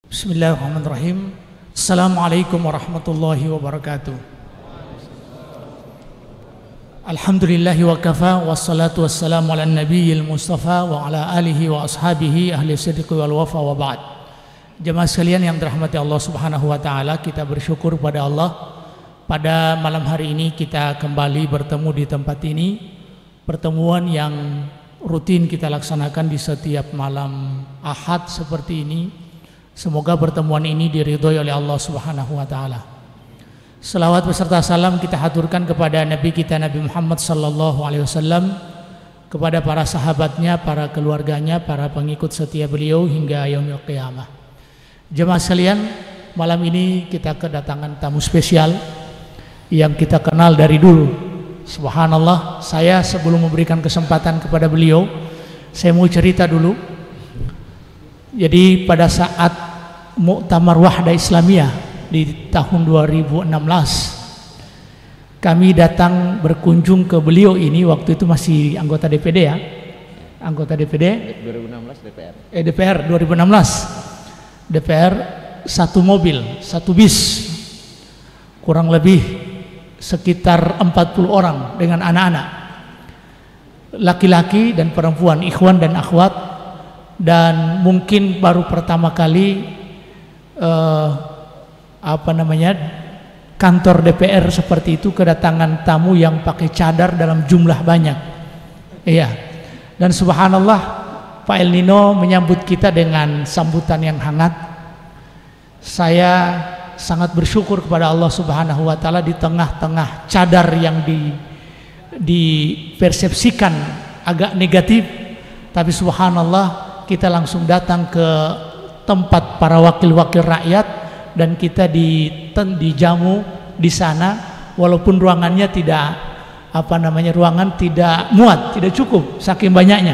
Bismillahirrahmanirrahim. Assalamualaikum warahmatullahi wabarakatuh. Alhamdulillahi wa kafa, wassalatu wassalamu ala nabiyil mustafa wa ala alihi wa ashabihi ahli sidqi wal wafa wa ba'd. Jemaah sekalian yang dirahmati Allah subhanahu wa ta'ala, kita bersyukur pada Allah. Pada malam hari ini kita kembali bertemu di tempat ini. Pertemuan yang rutin kita laksanakan di setiap malam Ahad seperti ini. Semoga pertemuan ini diridhoi oleh Allah subhanahu wa ta'ala. Selawat beserta salam kita haturkan kepada Nabi kita Nabi Muhammad sallallahu alaihi wasallam, kepada para sahabatnya, para keluarganya, para pengikut setia beliau hingga yaumil qiyamah. Jemaah sekalian, malam ini kita kedatangan tamu spesial yang kita kenal dari dulu. Subhanallah, saya sebelum memberikan kesempatan kepada beliau, saya mau cerita dulu. Jadi pada saat Muktamar Wahda Islamiyah di tahun 2016, kami datang berkunjung ke beliau ini. Waktu itu masih anggota DPD ya, anggota DPD 2016 DPR. DPR 2016 DPR, satu mobil, satu bis, kurang lebih sekitar 40 orang dengan anak-anak, laki-laki dan perempuan, ikhwan dan akhwat. Dan mungkin baru pertama kali kantor DPR seperti itu kedatangan tamu yang pakai cadar dalam jumlah banyak. Iya. Dan subhanallah, Pak El Nino menyambut kita dengan sambutan yang hangat. Saya sangat bersyukur kepada Allah subhanahu wa ta'ala, di tengah-tengah cadar yang dipersepsikan agak negatif, tapi subhanallah kita langsung datang ke tempat para wakil-wakil rakyat dan kita dijamu di sana, walaupun ruangannya ruangan tidak muat, tidak cukup saking banyaknya.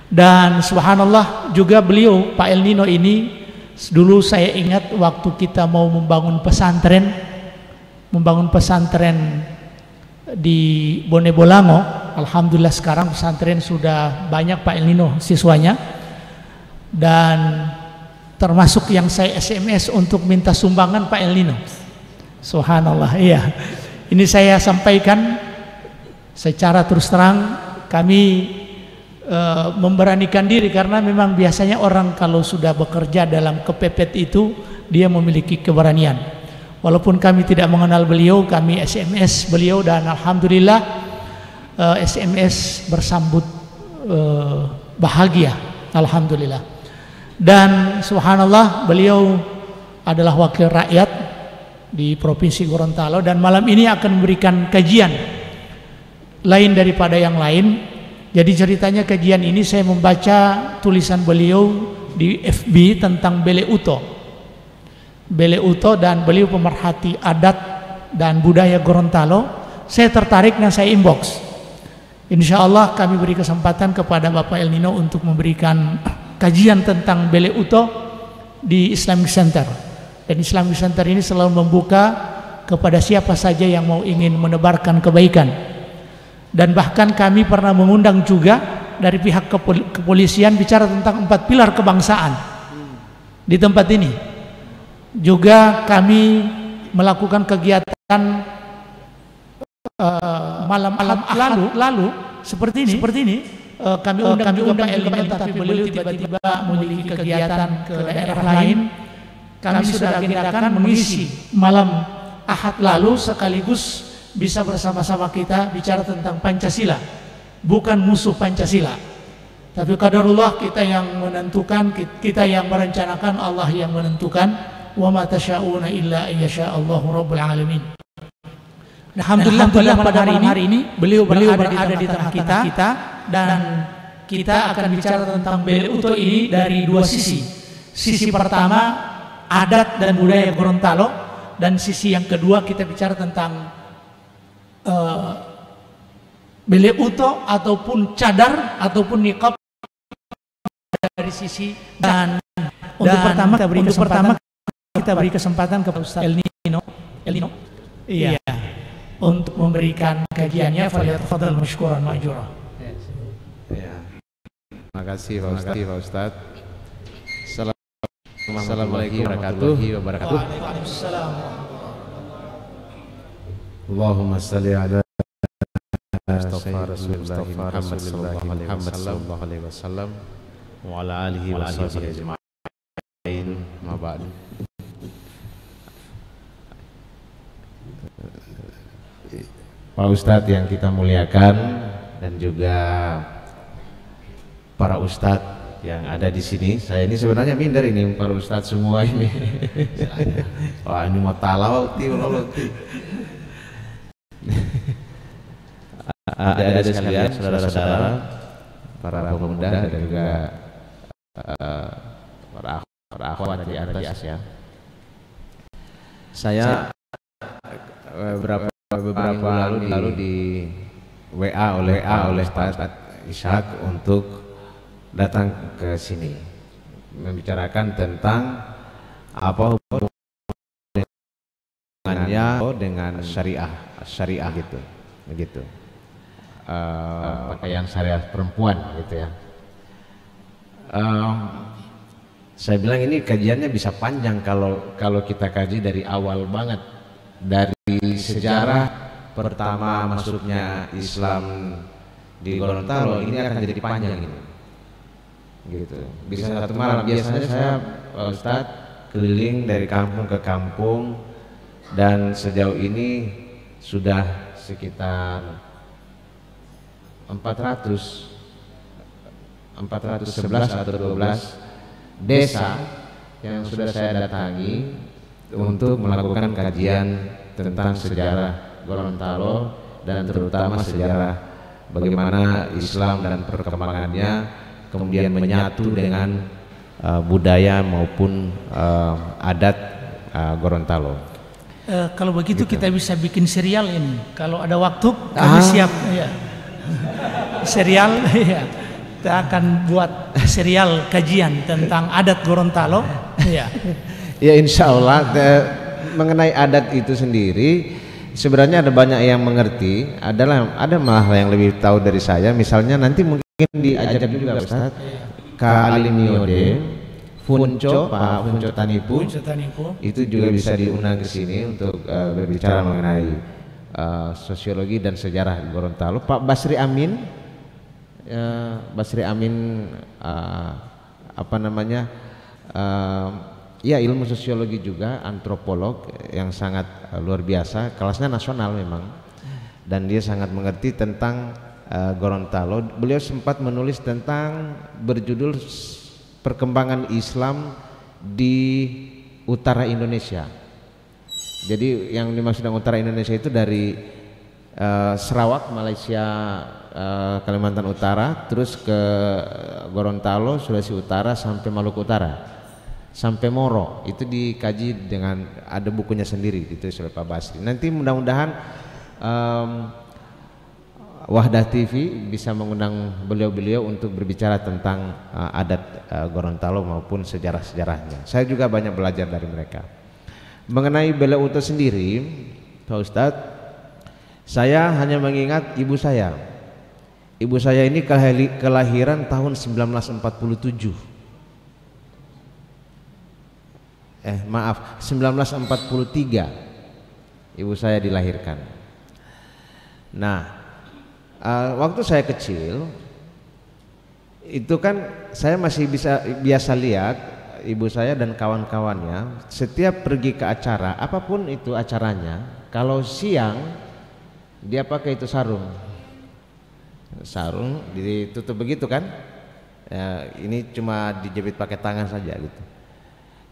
Dan subhanallah juga beliau Pak El Nino ini, dulu saya ingat waktu kita mau membangun pesantren di Bone Bolango. Alhamdulillah sekarang pesantren sudah banyak Pak El Nino siswanya, dan termasuk yang saya SMS untuk minta sumbangan Pak El Nino. Subhanallah, iya. Ini saya sampaikan secara terus terang, kami memberanikan diri karena memang biasanya orang kalau sudah bekerja dalam kepepet itu dia memiliki keberanian. Walaupun kami tidak mengenal beliau, kami SMS beliau dan alhamdulillah SMS bersambut bahagia, alhamdulillah. Dan subhanallah, beliau adalah wakil rakyat di Provinsi Gorontalo dan malam ini akan memberikan kajian lain daripada yang lain. Jadi ceritanya kajian ini saya membaca tulisan beliau di FB tentang Bele Uto, dan beliau pemerhati adat dan budaya Gorontalo. Saya tertarik dan saya inbox. Insya Allah kami beri kesempatan kepada Bapak El Nino untuk memberikan kajian tentang Bele Uto di Islamic Center. Dan Islamic Center ini selalu membuka kepada siapa saja yang mau ingin menebarkan kebaikan. Dan bahkan kami pernah mengundang juga dari pihak kepolisian bicara tentang 4 pilar kebangsaan di tempat ini. Juga kami melakukan kegiatan malam lalu seperti ini. Kami undang Pak El Nino, tapi beliau tiba-tiba memiliki kegiatan ke daerah lain. Kami sudah agendakan mengisi malam Ahad lalu, sekaligus bisa bersama-sama kita bicara tentang Pancasila, bukan musuh Pancasila, tapi qadarullah, kita yang menentukan, kita yang merencanakan, Allah yang menentukan. Wa ma tasyauna illa ayyasha Allahu rabbul alamin. Alhamdulillah pada hari ini beliau berada di tengah kita, dan kita akan bicara tentang Bele Uto ini dari dua sisi. Sisi pertama adat dan budaya Gorontalo, dan sisi yang kedua kita bicara tentang Bele Uto ataupun cadar ataupun niqab dari sisi. Dan untuk pertama kita beri kesempatan kepada Ustaz El Nino. Iya. Untuk memberikan kajiannya, falyatafadhal masykuran ma'jura. Ya. Terima kasih Pak Ustadz. Assalamualaikum warahmatullahi wabarakatuh. Waalaikumsalam. Allahumma salli ala Mustafa Rasulullah Muhammad sallallahu alaihi wasallam wa ala alihi wa sahbihi ajma'in. Ma ba'du. Pak Ustadz yang kita muliakan dan juga para ustadz yang ada di sini. Saya ini sebenarnya minder ini para ustadz semua ini. Wah, ini mau talauti. Ada sekalian saudara-saudara, para pemuda dan juga para akhwat di atas ya. Saya beberapa lalu di WA oleh Ustaz Ishak untuk datang ke sini membicarakan tentang apa hubungannya dengan syariah gitu, begitu. Pakaian syariah perempuan gitu ya. Saya bilang ini kajiannya bisa panjang kalau kita kaji dari awal banget, dari sejarah pertama masuknya Islam di Gorontalo. Ini akan jadi panjang ini, gitu. Bisa satu malam. Biasanya saya Pak Ustadz keliling dari kampung ke kampung dan sejauh ini sudah sekitar 411 atau 12 desa yang sudah saya datangi untuk melakukan kajian tentang sejarah Gorontalo dan terutama sejarah bagaimana Islam dan perkembangannya kemudian menyatu dengan budaya maupun adat Gorontalo. Kalau begitu gitu. Kita bisa bikin serial ini. Kalau ada waktu kami siap. Ya. Serial, ya. Kita akan buat serial kajian tentang adat Gorontalo. Ya. Ya, insya Allah mengenai adat itu sendiri sebenarnya ada banyak yang mengerti. Ada malah yang lebih tahu dari saya. Misalnya nanti mungkin diajak juga Ustaz Kak Alimiode, Funco, Pak Funco Tanipu, itu juga bisa diundang ke sini untuk berbicara mengenai sosiologi dan sejarah Gorontalo. Pak Basri Amin, ya ilmu sosiologi juga, antropolog yang sangat luar biasa, kelasnya nasional memang, dan dia sangat mengerti tentang Gorontalo. Beliau sempat menulis tentang berjudul perkembangan Islam di utara Indonesia. Jadi yang dimaksud dengan utara Indonesia itu dari Sarawak, Malaysia, Kalimantan Utara, terus ke Gorontalo, Sulawesi Utara sampai Maluku Utara, sampai Moro. Itu dikaji dengan ada bukunya sendiri itu oleh Pak Basri. Nanti mudah-mudahan Wahdah TV bisa mengundang beliau-beliau untuk berbicara tentang adat Gorontalo maupun sejarah-sejarahnya. Saya juga banyak belajar dari mereka. Mengenai beliau itu sendiri, Pak Ustadz, saya hanya mengingat ibu saya. Ibu saya ini kelahiran tahun 1947. 1943 ibu saya dilahirkan. Nah, waktu saya kecil itu kan saya masih biasa lihat ibu saya dan kawan-kawannya setiap pergi ke acara apapun itu acaranya, kalau siang dia pakai itu sarung ditutup begitu kan, ini cuma dijepit pakai tangan saja gitu.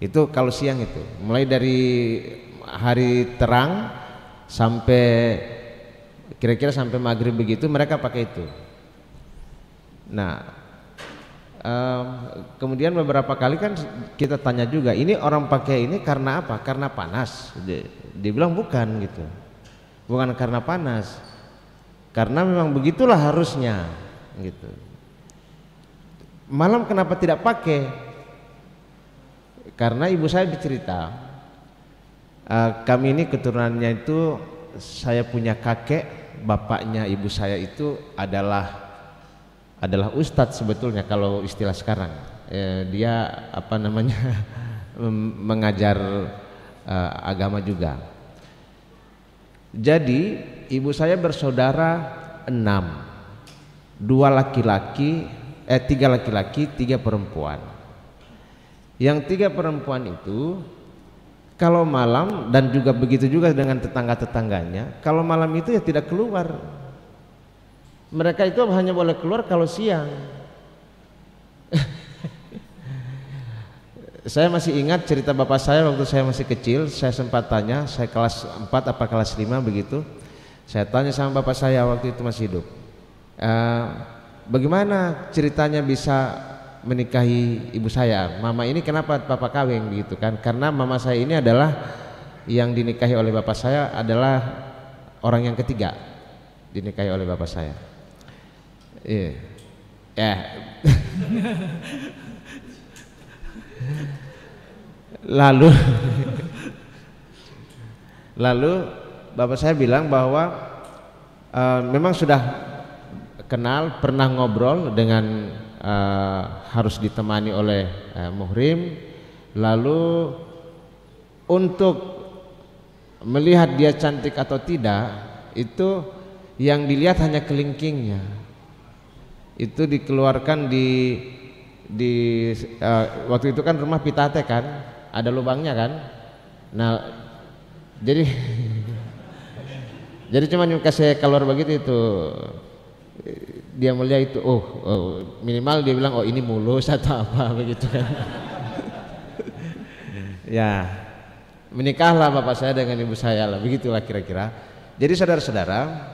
Itu kalau siang itu mulai dari hari terang sampai kira-kira sampai maghrib begitu mereka pakai itu. Nah, kemudian beberapa kali kan kita tanya juga, ini orang pakai ini karena apa? Karena panas. Dia bilang bukan gitu, bukan karena panas, karena memang begitulah harusnya gitu. Malam kenapa tidak pakai? Karena ibu saya bercerita, kami ini keturunannya itu, saya punya kakek, bapaknya ibu saya itu adalah ustadz sebetulnya kalau istilah sekarang. Dia mengajar agama juga. Jadi ibu saya bersaudara 6, 3 laki-laki 3 perempuan. Yang 3 perempuan itu kalau malam, dan juga begitu juga dengan tetangga-tetangganya, kalau malam itu ya tidak keluar. Mereka itu hanya boleh keluar kalau siang. Saya masih ingat cerita bapak saya waktu saya masih kecil. Saya sempat tanya, saya kelas 4 apa kelas 5 begitu. Saya tanya sama bapak saya waktu itu masih hidup, bagaimana ceritanya bisa menikahi ibu saya? Mama ini kenapa papa kawin begitu kan? Karena mama saya ini adalah yang dinikahi oleh bapak saya adalah orang yang ketiga dinikahi oleh bapak saya. Lalu bapak saya bilang bahwa memang sudah kenal, pernah ngobrol dengan harus ditemani oleh muhrim. Lalu untuk melihat dia cantik atau tidak, itu yang dilihat hanya kelingkingnya. Itu dikeluarkan di waktu itu kan rumah pitate kan, ada lubangnya kan. Nah, jadi cuma kasih keluar begitu itu. Dia melihat itu, minimal dia bilang ini mulus atau apa begitu kan. Ya, menikahlah bapak saya dengan ibu saya lah, begitulah kira-kira. Jadi saudara-saudara,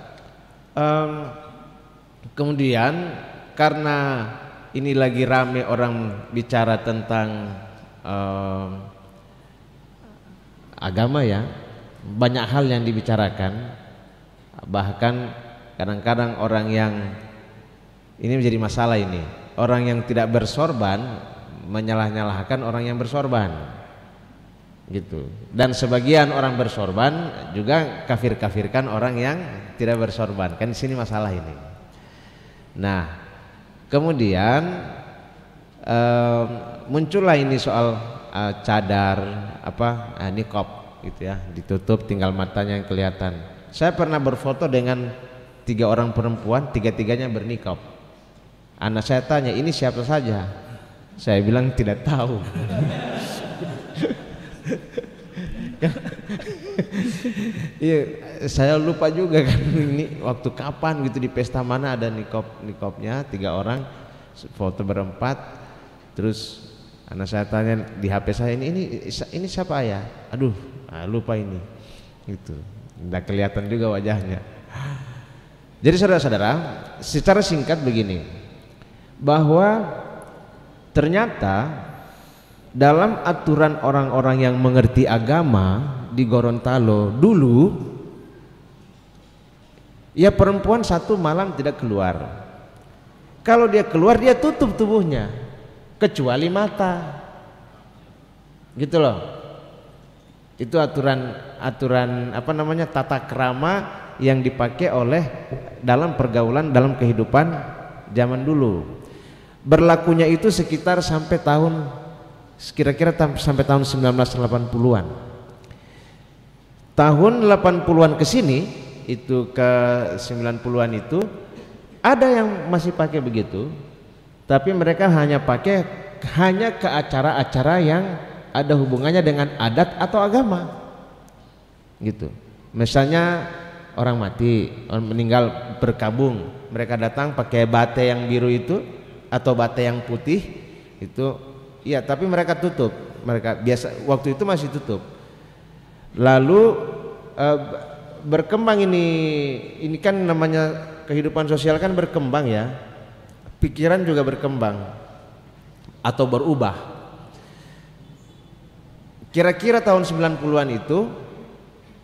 kemudian karena ini lagi rame orang bicara tentang agama ya, banyak hal yang dibicarakan. Bahkan kadang-kadang orang yang ini menjadi masalah ini, orang yang tidak bersorban menyalah-nyalahkan orang yang bersorban gitu. Dan sebagian orang bersorban juga kafir-kafirkan orang yang tidak bersorban. Kan di sini masalah ini. Nah, kemudian muncullah ini soal cadar niqab gitu ya, ditutup tinggal matanya yang kelihatan. Saya pernah berfoto dengan 3 orang perempuan, 3-tiganya bernikab. Anak saya tanya, ini siapa saja? Saya bilang tidak tahu. Iya, saya lupa juga kan ini waktu kapan gitu, di pesta mana ada nikabnya 3 orang, foto berempat. Terus anak saya tanya di HP saya, ini siapa ya? Aduh, lupa ini. Gitu. Nggak kelihatan juga wajahnya. Jadi saudara-saudara, secara singkat begini, bahwa ternyata dalam aturan orang-orang yang mengerti agama di Gorontalo dulu, ya perempuan 1 malam tidak keluar. Kalau dia keluar dia tutup tubuhnya kecuali mata, gitu loh. Itu aturan tata krama yang dipakai oleh dalam pergaulan, dalam kehidupan zaman dulu. Berlakunya itu sekitar sampai kira-kira sampai tahun 1980-an. Tahun 80-an ke sini, itu ke 90-an itu ada yang masih pakai begitu, tapi mereka hanya pakai ke acara-acara yang ada hubungannya dengan adat atau agama gitu. Misalnya orang mati, orang meninggal berkabung, mereka datang pakai bate yang biru itu atau bate yang putih itu, ya tapi mereka tutup, mereka biasa waktu itu masih tutup. Lalu berkembang ini kan namanya kehidupan sosial kan berkembang ya, pikiran juga berkembang atau berubah. Kira-kira tahun 90-an itu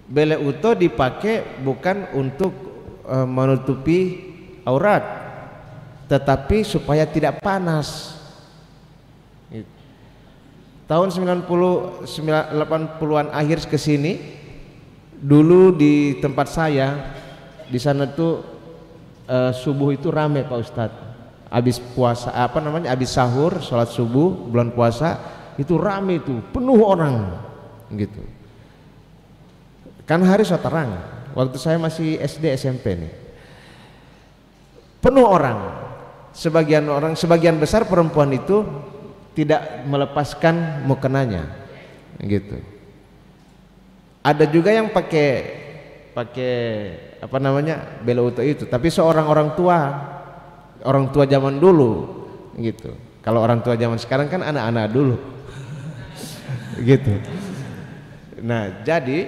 bele uto dipakai bukan untuk menutupi aurat, tetapi supaya tidak panas. Tahun 80-an akhir ke sini, dulu di tempat saya di sana tuh subuh itu rame Pak Ustadz. Habis puasa habis sahur, sholat subuh bulan puasa, itu rame, itu penuh orang gitu. Kan hari so terang, waktu saya masih SD SMP nih, penuh orang. Sebagian besar perempuan itu tidak melepaskan mukenanya gitu. Ada juga yang pakai apa namanya, bela utuh itu, tapi seorang orang tua zaman dulu gitu. Kalau orang tua zaman sekarang kan anak-anak dulu gitu. Nah, jadi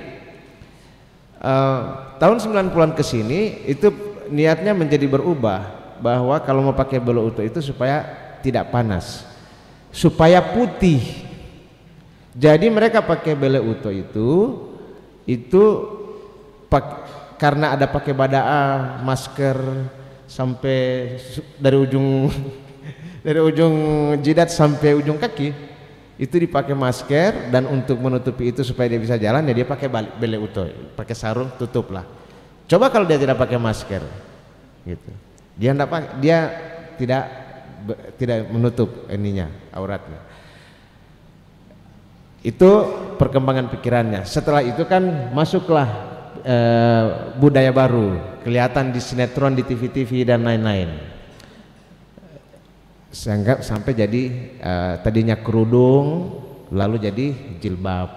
tahun 90-an ke sini itu niatnya menjadi berubah, bahwa kalau mau pakai bela utuh itu supaya tidak panas, supaya putih. Jadi mereka pakai bela utuh itu karena ada pakai badaa, masker sampai dari ujung jidat sampai ujung kaki itu dipakai masker, dan untuk menutupi itu supaya dia bisa jalan ya dia pakai bela utuh, pakai sarung tutup lah. Coba kalau dia tidak pakai masker gitu, dia tidak menutup ininya, auratnya. Itu perkembangan pikirannya. Setelah itu kan masuklah budaya baru, kelihatan di sinetron, di TV-TV dan lain-lain. Sampai jadi tadinya kerudung lalu jadi jilbab.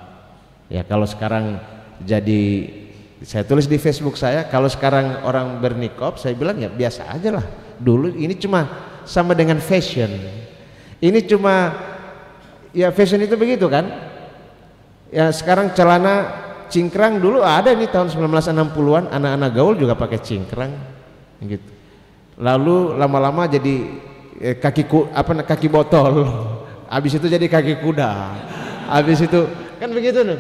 Ya kalau sekarang jadi, saya tulis di Facebook saya, kalau sekarang orang berniqab, saya bilang ya biasa aja lah. Dulu ini cuma sama dengan fashion. Ini cuma ya fashion itu begitu kan. Ya sekarang celana cingkrang, dulu ada nih tahun 1960-an anak-anak gaul juga pakai cingkrang gitu. Lalu lama-lama jadi kaki botol. Habis itu jadi kaki kuda. Habis itu kan begitu nih.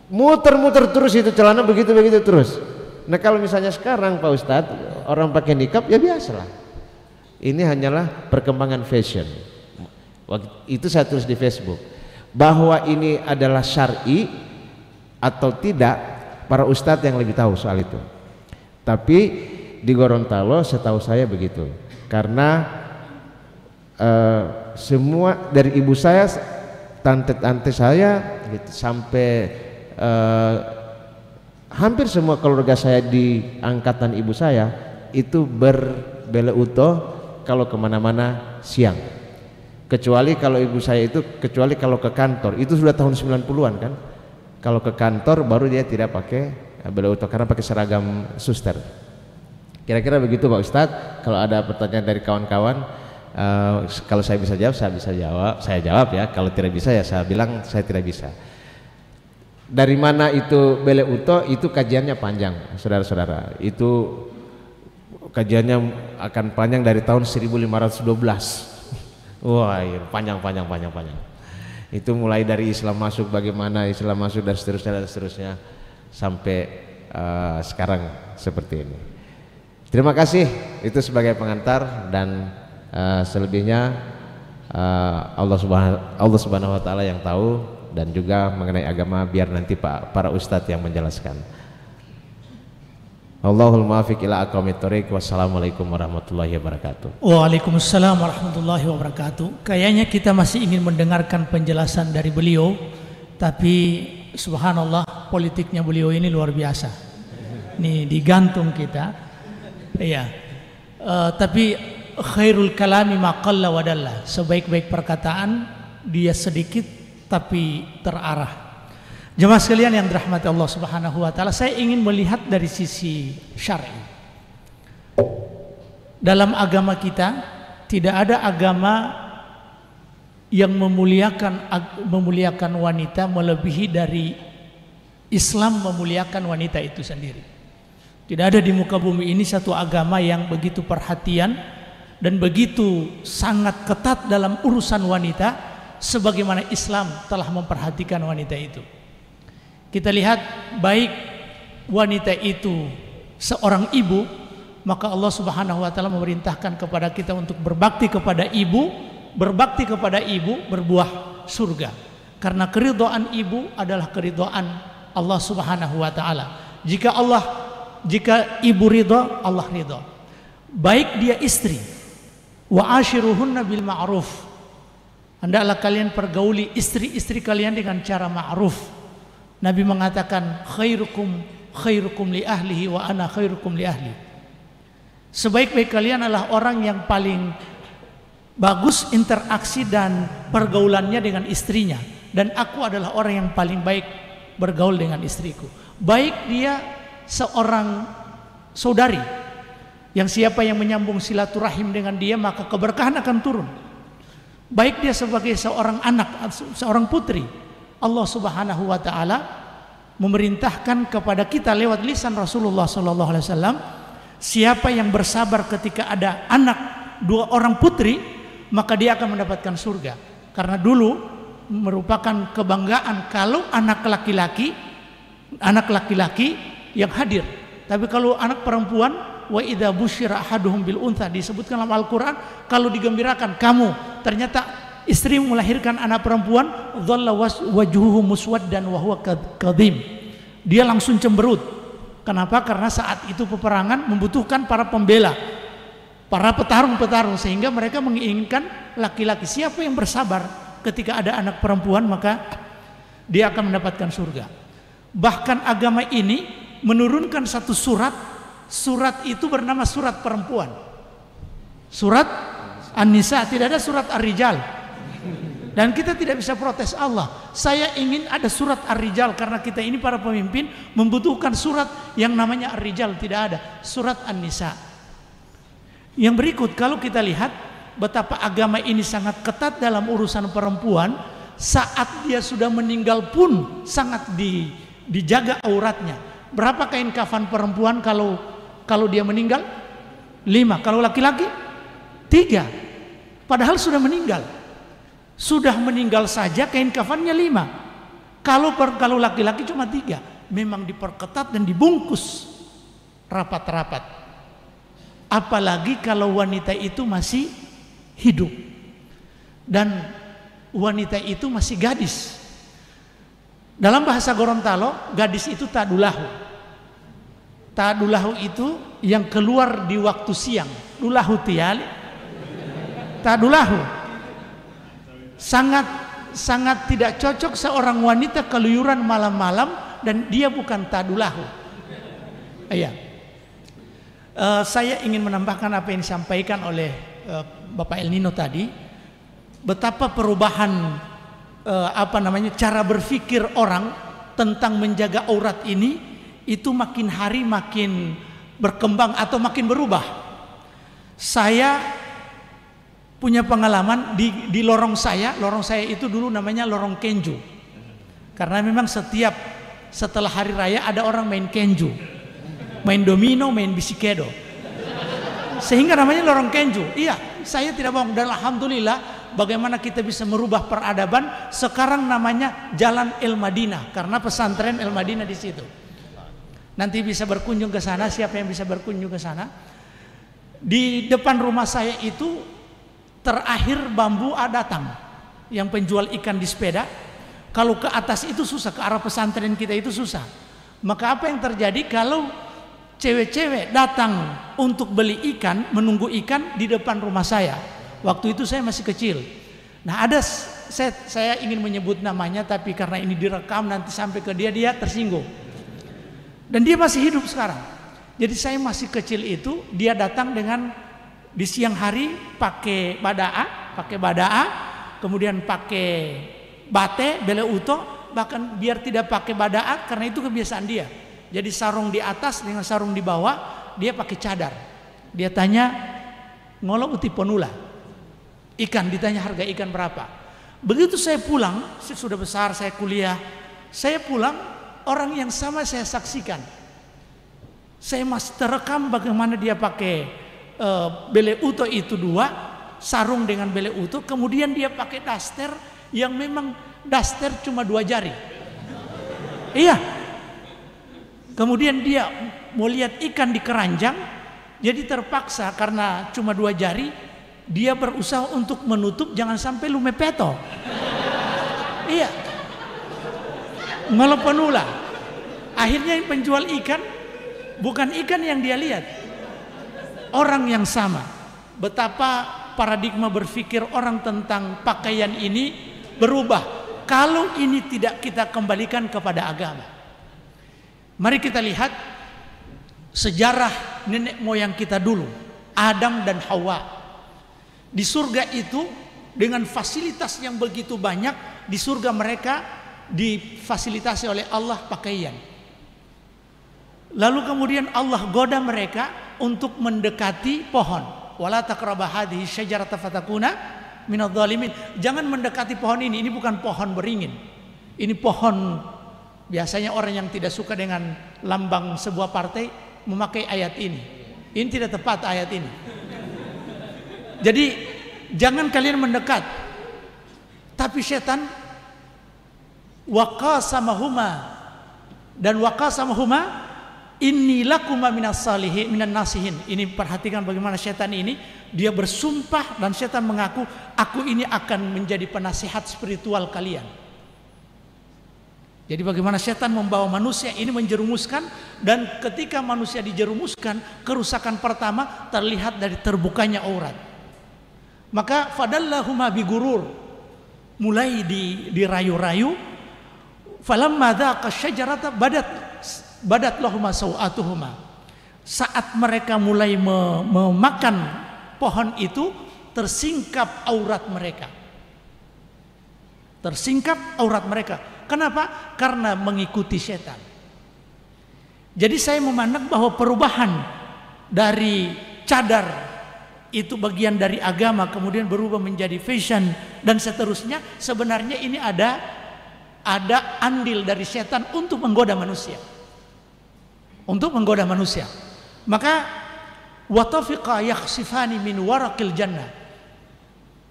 Muter-muter terus itu celana begitu terus. Nah kalau misalnya sekarang Pak Ustadz orang pakai nikab ya biasalah. Ini hanyalah perkembangan fashion. Itu saya tulis di Facebook. Bahwa ini adalah syar'i atau tidak, para ustadz yang lebih tahu soal itu. Tapi di Gorontalo setahu saya begitu. Karena semua dari ibu saya, tante-tante saya gitu, sampai hampir semua keluarga saya di angkatan ibu saya itu berbela utuh kalau kemana-mana siang, kecuali kalau ibu saya itu, kecuali kalau ke kantor, itu sudah tahun 90-an kan, kalau ke kantor baru dia tidak pakai bela utuh karena pakai seragam suster. Kira-kira begitu Pak Ustadz. Kalau ada pertanyaan dari kawan-kawan, kalau saya bisa jawab, saya jawab ya. Kalau tidak bisa ya saya bilang saya tidak bisa. Dari mana itu bela utuh, itu kajiannya panjang saudara-saudara. Itu kajiannya akan panjang dari tahun 1512. Wah, iya, panjang. Itu mulai dari Islam masuk, bagaimana Islam masuk dan seterusnya sampai sekarang seperti ini. Terima kasih, itu sebagai pengantar, dan selebihnya Allah Subhanahu wa taala yang tahu, dan juga mengenai agama biar nanti para ustadz yang menjelaskan. Allahul muwaffiq ila aqwamit thoriq. Wassalamualaikum warahmatullahi wabarakatuh. Waalaikumsalam warahmatullahi wabarakatuh. Kayaknya kita masih ingin mendengarkan penjelasan dari beliau, tapi subhanallah politiknya beliau ini luar biasa. Nih digantung kita. Iya. Tapi khairul kalami ma qalla wa dalla. Sebaik-baik perkataan dia sedikit tapi terarah. Jemaah sekalian yang dirahmati Allah Subhanahu wa taala, saya ingin melihat dari sisi syar'i. Dalam agama kita tidak ada agama yang memuliakan wanita melebihi dari Islam memuliakan wanita itu sendiri. Tidak ada di muka bumi ini satu agama yang begitu perhatian dan begitu sangat ketat dalam urusan wanita sebagaimana Islam telah memperhatikan wanita itu. Kita lihat, baik wanita itu seorang ibu, maka Allah Subhanahu wa taala memerintahkan kepada kita untuk berbakti kepada ibu berbuah surga. Karena keridhaan ibu adalah keridhaan Allah Subhanahu wa taala. Jika ibu ridha, Allah ridha. Baik dia istri, wa ashiruhunna bil ma'ruf. hendaklah kalian pergauli istri-istri kalian dengan cara ma'ruf. Nabi mengatakan khairukum li ahlihi wa ana khairukum li ahli. Sebaik-baik kalian adalah orang yang paling bagus interaksi dan pergaulannya dengan istrinya, dan aku adalah orang yang paling baik bergaul dengan istriku. Baik dia seorang saudari, yang siapa yang menyambung silaturahim dengan dia maka keberkahan akan turun. Baik dia sebagai seorang anak, seorang putri, Allah Subhanahu wa taala memerintahkan kepada kita lewat lisan Rasulullah sallallahu alaihi wasallam, siapa yang bersabar ketika ada anak 2 orang putri, maka dia akan mendapatkan surga. Karena dulu merupakan kebanggaan kalau anak laki-laki yang hadir. Tapi kalau anak perempuan, wa idza busyira ahaduhum bil untha, disebutkan dalam Al-Qur'an, kalau digembirakan kamu ternyata istri melahirkan anak perempuan, dhalla wajhuhu muswaddan wa huwa kadhim, dia langsung cemberut. Kenapa? Karena saat itu peperangan membutuhkan para pembela, para petarung-petarung, sehingga mereka menginginkan laki-laki. Siapa yang bersabar ketika ada anak perempuan, maka dia akan mendapatkan surga. Bahkan agama ini menurunkan satu surat itu bernama surat perempuan, surat An-Nisa, tidak ada surat Ar-Rijal. Dan kita tidak bisa protes Allah, saya ingin ada surat Ar-Rijal, karena kita ini para pemimpin membutuhkan surat yang namanya Ar-Rijal, tidak ada surat An-Nisa. Yang berikut, kalau kita lihat betapa agama ini sangat ketat dalam urusan perempuan, saat dia sudah meninggal pun sangat dijaga auratnya. Berapa kain kafan perempuan kalau dia meninggal? 5. Kalau laki-laki 3. Padahal sudah meninggal. Sudah meninggal saja kain kafannya 5. Kalau laki-laki cuma 3. Memang diperketat dan dibungkus rapat-rapat. Apalagi kalau wanita itu masih hidup dan wanita itu masih gadis. Dalam bahasa Gorontalo, gadis itu tadulahu. Tadulahu itu yang keluar di waktu siang. Dulahu tiali. Tadulahu. Sangat tidak cocok seorang wanita keluyuran malam-malam, dan dia bukan tadulahu. Iya. Saya ingin menambahkan apa yang disampaikan oleh Bapak El Nino tadi, betapa perubahan cara berpikir orang tentang menjaga aurat ini itu makin hari makin berkembang atau makin berubah. Saya punya pengalaman di lorong saya itu dulu namanya lorong kenju, karena memang setelah hari raya ada orang main kenju, main domino, main bisikedo, sehingga namanya lorong kenju. Iya, saya tidak bohong, dan alhamdulillah bagaimana kita bisa merubah peradaban. Sekarang namanya Jalan El Madinah karena pesantren El Madinah di situ. Nanti bisa berkunjung ke sana, siapa yang bisa berkunjung ke sana. Di depan rumah saya itu terakhir bambu datang yang penjual ikan di sepeda. Kalau ke atas itu susah, ke arah pesantren kita itu susah. Maka apa yang terjadi kalau cewek-cewek datang untuk beli ikan, menunggu ikan di depan rumah saya. Waktu itu saya masih kecil. Nah, saya ingin menyebut namanya, tapi karena ini direkam nanti sampai ke dia tersinggung. Dan dia masih hidup sekarang. Jadi saya masih kecil itu, dia datang dengan di siang hari pakai badaa, kemudian pakai bate, bele uto, bahkan biar tidak pakai badaa karena itu kebiasaan dia. Jadi sarung di atas dengan sarung di bawah, dia pakai cadar. Dia tanya, "Ngolo uti ponula?" Ikan, ditanya harga ikan berapa. Begitu saya pulang, saya sudah besar, saya kuliah, saya pulang, orang yang sama saya saksikan. Saya masih terekam bagaimana dia pakai bele uto itu 2, sarung dengan bele uto, kemudian dia pakai daster yang memang daster cuma 2 jari. Iya. Kemudian dia mau lihat ikan di keranjang, jadi terpaksa karena cuma 2 jari, dia berusaha untuk menutup jangan sampai lumepeto. Iya. Ngelepenula. Akhirnya yang penjual ikan bukan ikan yang dia lihat, orang yang sama. Betapa paradigma berpikir orang tentang pakaian ini berubah kalau ini tidak kita kembalikan kepada agama. Mari kita lihat sejarah nenek moyang kita dulu, Adam dan Hawa. Di surga itu dengan fasilitas yang begitu banyak, di surga mereka difasilitasi oleh Allah pakaian. Lalu kemudian Allah goda mereka untuk mendekati pohon. Wala taqraba hadhihi syajarata fatakuna minadh dhalimin. Jangan mendekati pohon ini bukan pohon beringin. Ini pohon, biasanya orang yang tidak suka dengan lambang sebuah partai memakai ayat ini. Ini tidak tepat ayat ini. Jadi jangan kalian mendekat. Tapi setan waqasamahuma dan waqasamahuma inni lakuma minas salihin minan nasihin. Ini perhatikan bagaimana setan ini, dia bersumpah dan setan mengaku, aku ini akan menjadi penasihat spiritual kalian. Jadi bagaimana setan membawa manusia ini menjerumuskan, dan ketika manusia dijerumuskan, kerusakan pertama terlihat dari terbukanya aurat. Maka fadallahuma bigurur, mulai dirayu-rayu. Falamma dhaqa syajarata badat lahuma sawatuhuma. Saat mereka mulai memakan pohon itu, tersingkap aurat mereka. Tersingkap aurat mereka. Kenapa? Karena mengikuti setan. Jadi saya memandang bahwa perubahan dari cadar itu bagian dari agama kemudian berubah menjadi fashion dan seterusnya, sebenarnya ini ada andil dari setan untuk menggoda manusia. Untuk menggoda manusia. Maka watafiqa yakhsifani min waraqil jannah.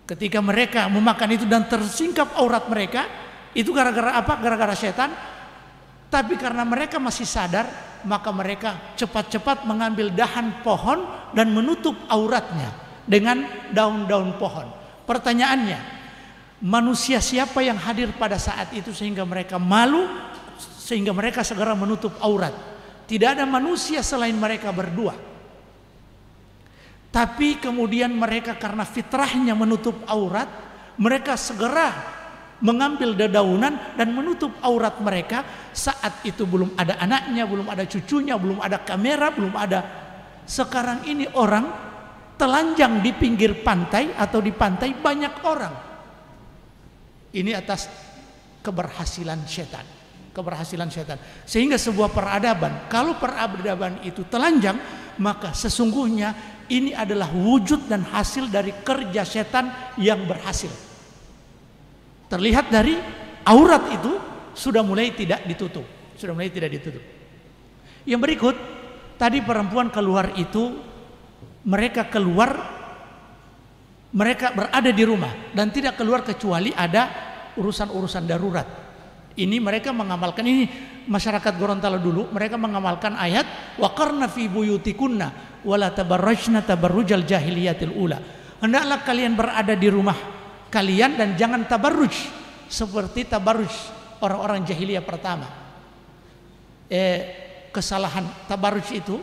Ketika mereka memakan itu dan tersingkap aurat mereka, itu gara-gara apa? Gara-gara setan. Tapi karena mereka masih sadar, maka mereka cepat-cepat mengambil dahan pohon dan menutup auratnya dengan daun-daun pohon. Pertanyaannya, manusia siapa yang hadir pada saat itu sehingga mereka malu, sehingga mereka segera menutup aurat? Tidak ada manusia selain mereka berdua. Tapi kemudian mereka karena fitrahnya menutup aurat, mereka segera mengambil dedaunan dan menutup aurat mereka. Saat itu belum ada anaknya, belum ada cucunya, belum ada kamera, belum ada. Sekarang ini orang telanjang di pinggir pantai atau di pantai banyak orang. Ini atas keberhasilan setan. Keberhasilan setan. Sehingga sebuah peradaban, kalau peradaban itu telanjang, maka sesungguhnya ini adalah wujud dan hasil dari kerja setan yang berhasil. Terlihat dari aurat itu sudah mulai tidak ditutup. Sudah mulai tidak ditutup. Yang berikut, tadi perempuan keluar itu, mereka keluar, mereka berada di rumah dan tidak keluar kecuali ada urusan-urusan darurat. Ini mereka mengamalkan, ini masyarakat Gorontalo dulu, mereka mengamalkan ayat waqarna fi buyutikunna wala tabarrajna tabarrujal jahiliyatil ula. Hendaklah kalian berada di rumah kalian dan jangan tabarruj seperti tabarruj orang-orang jahiliyah pertama. Kesalahan tabarruj itu,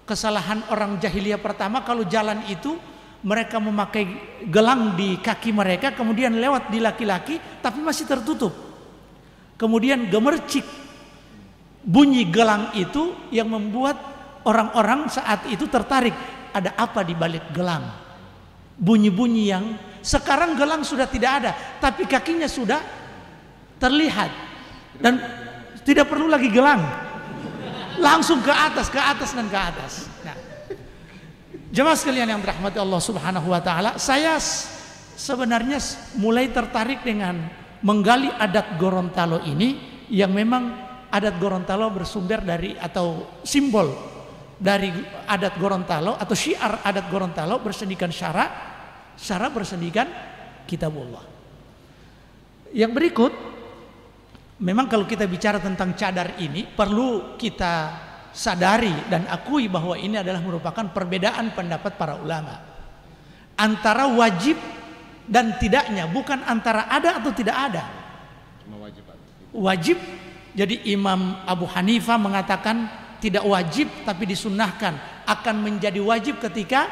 kesalahan orang jahiliyah pertama, kalau jalan itu mereka memakai gelang di kaki mereka, kemudian lewat di laki-laki tapi masih tertutup. Kemudian gemercik bunyi gelang itu yang membuat orang-orang saat itu tertarik. Ada apa di balik gelang? Bunyi-bunyi yang sekarang gelang sudah tidak ada, tapi kakinya sudah terlihat dan tidak perlu lagi gelang, langsung ke atas dan ke atas. Nah, jemaah sekalian yang dirahmati Allah Subhanahu wa taala, saya sebenarnya mulai tertarik dengan menggali adat Gorontalo ini, yang memang adat Gorontalo bersumber dari atau simbol dari adat Gorontalo atau syiar adat Gorontalo bersendikan syara bersendikan kitabullah. Yang berikut, memang kalau kita bicara tentang cadar ini perlu kita sadari dan akui bahwa ini adalah merupakan perbedaan pendapat para ulama antara wajib dan tidaknya, bukan antara ada atau tidak ada. Wajib. Jadi Imam Abu Hanifah mengatakan tidak wajib tapi disunnahkan, akan menjadi wajib ketika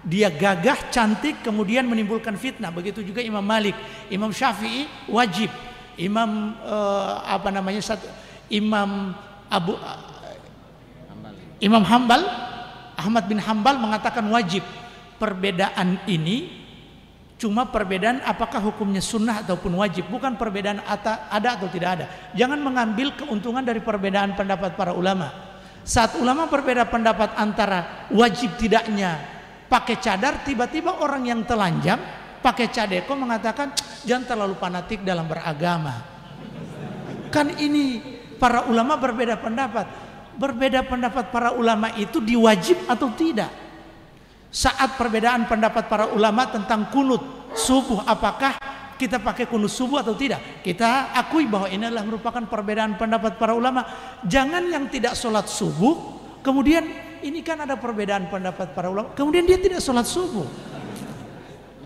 dia gagah, cantik, kemudian menimbulkan fitnah. Begitu juga Imam Malik, Imam Syafi'i wajib, Imam Imam Hambal, Ahmad bin Hambal mengatakan wajib. Perbedaan ini cuma perbedaan apakah hukumnya sunnah ataupun wajib, bukan perbedaan ada atau tidak ada. Jangan mengambil keuntungan dari perbedaan pendapat para ulama. Saat ulama berbeda pendapat antara wajib tidaknya pakai cadar, tiba-tiba orang yang telanjang pakai cadeko mengatakan jangan terlalu fanatik dalam beragama. Kan ini para ulama berbeda pendapat. Berbeda pendapat para ulama itu diwajib atau tidak? Saat perbedaan pendapat para ulama tentang kunut subuh, apakah kita pakai kunut subuh atau tidak? Kita akui bahwa ini adalah merupakan perbedaan pendapat para ulama. Jangan yang tidak sholat subuh, kemudian ini kan ada perbedaan pendapat para ulama, kemudian dia tidak sholat subuh.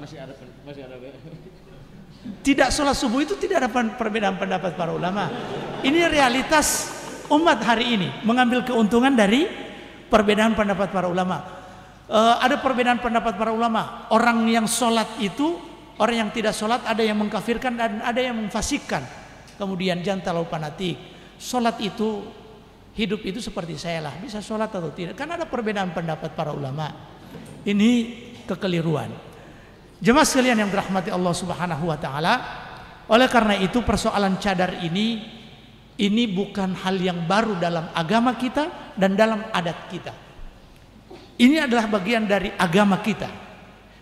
Masih ada. Tidak sholat subuh itu tidak ada perbedaan pendapat para ulama. Ini realitas umat hari ini, mengambil keuntungan dari perbedaan pendapat para ulama. Ada perbedaan pendapat para ulama. Orang yang sholat itu, orang yang tidak sholat, ada yang mengkafirkan dan ada yang memfasikkan. Kemudian jangan terlalu fanatik. Sholat itu, hidup itu seperti saya lah, bisa sholat atau tidak. Kan ada perbedaan pendapat para ulama. Ini kekeliruan. Jemaah sekalian yang dirahmati Allah Subhanahu wa taala, oleh karena itu persoalan cadar ini bukan hal yang baru dalam agama kita dan dalam adat kita. Ini adalah bagian dari agama kita.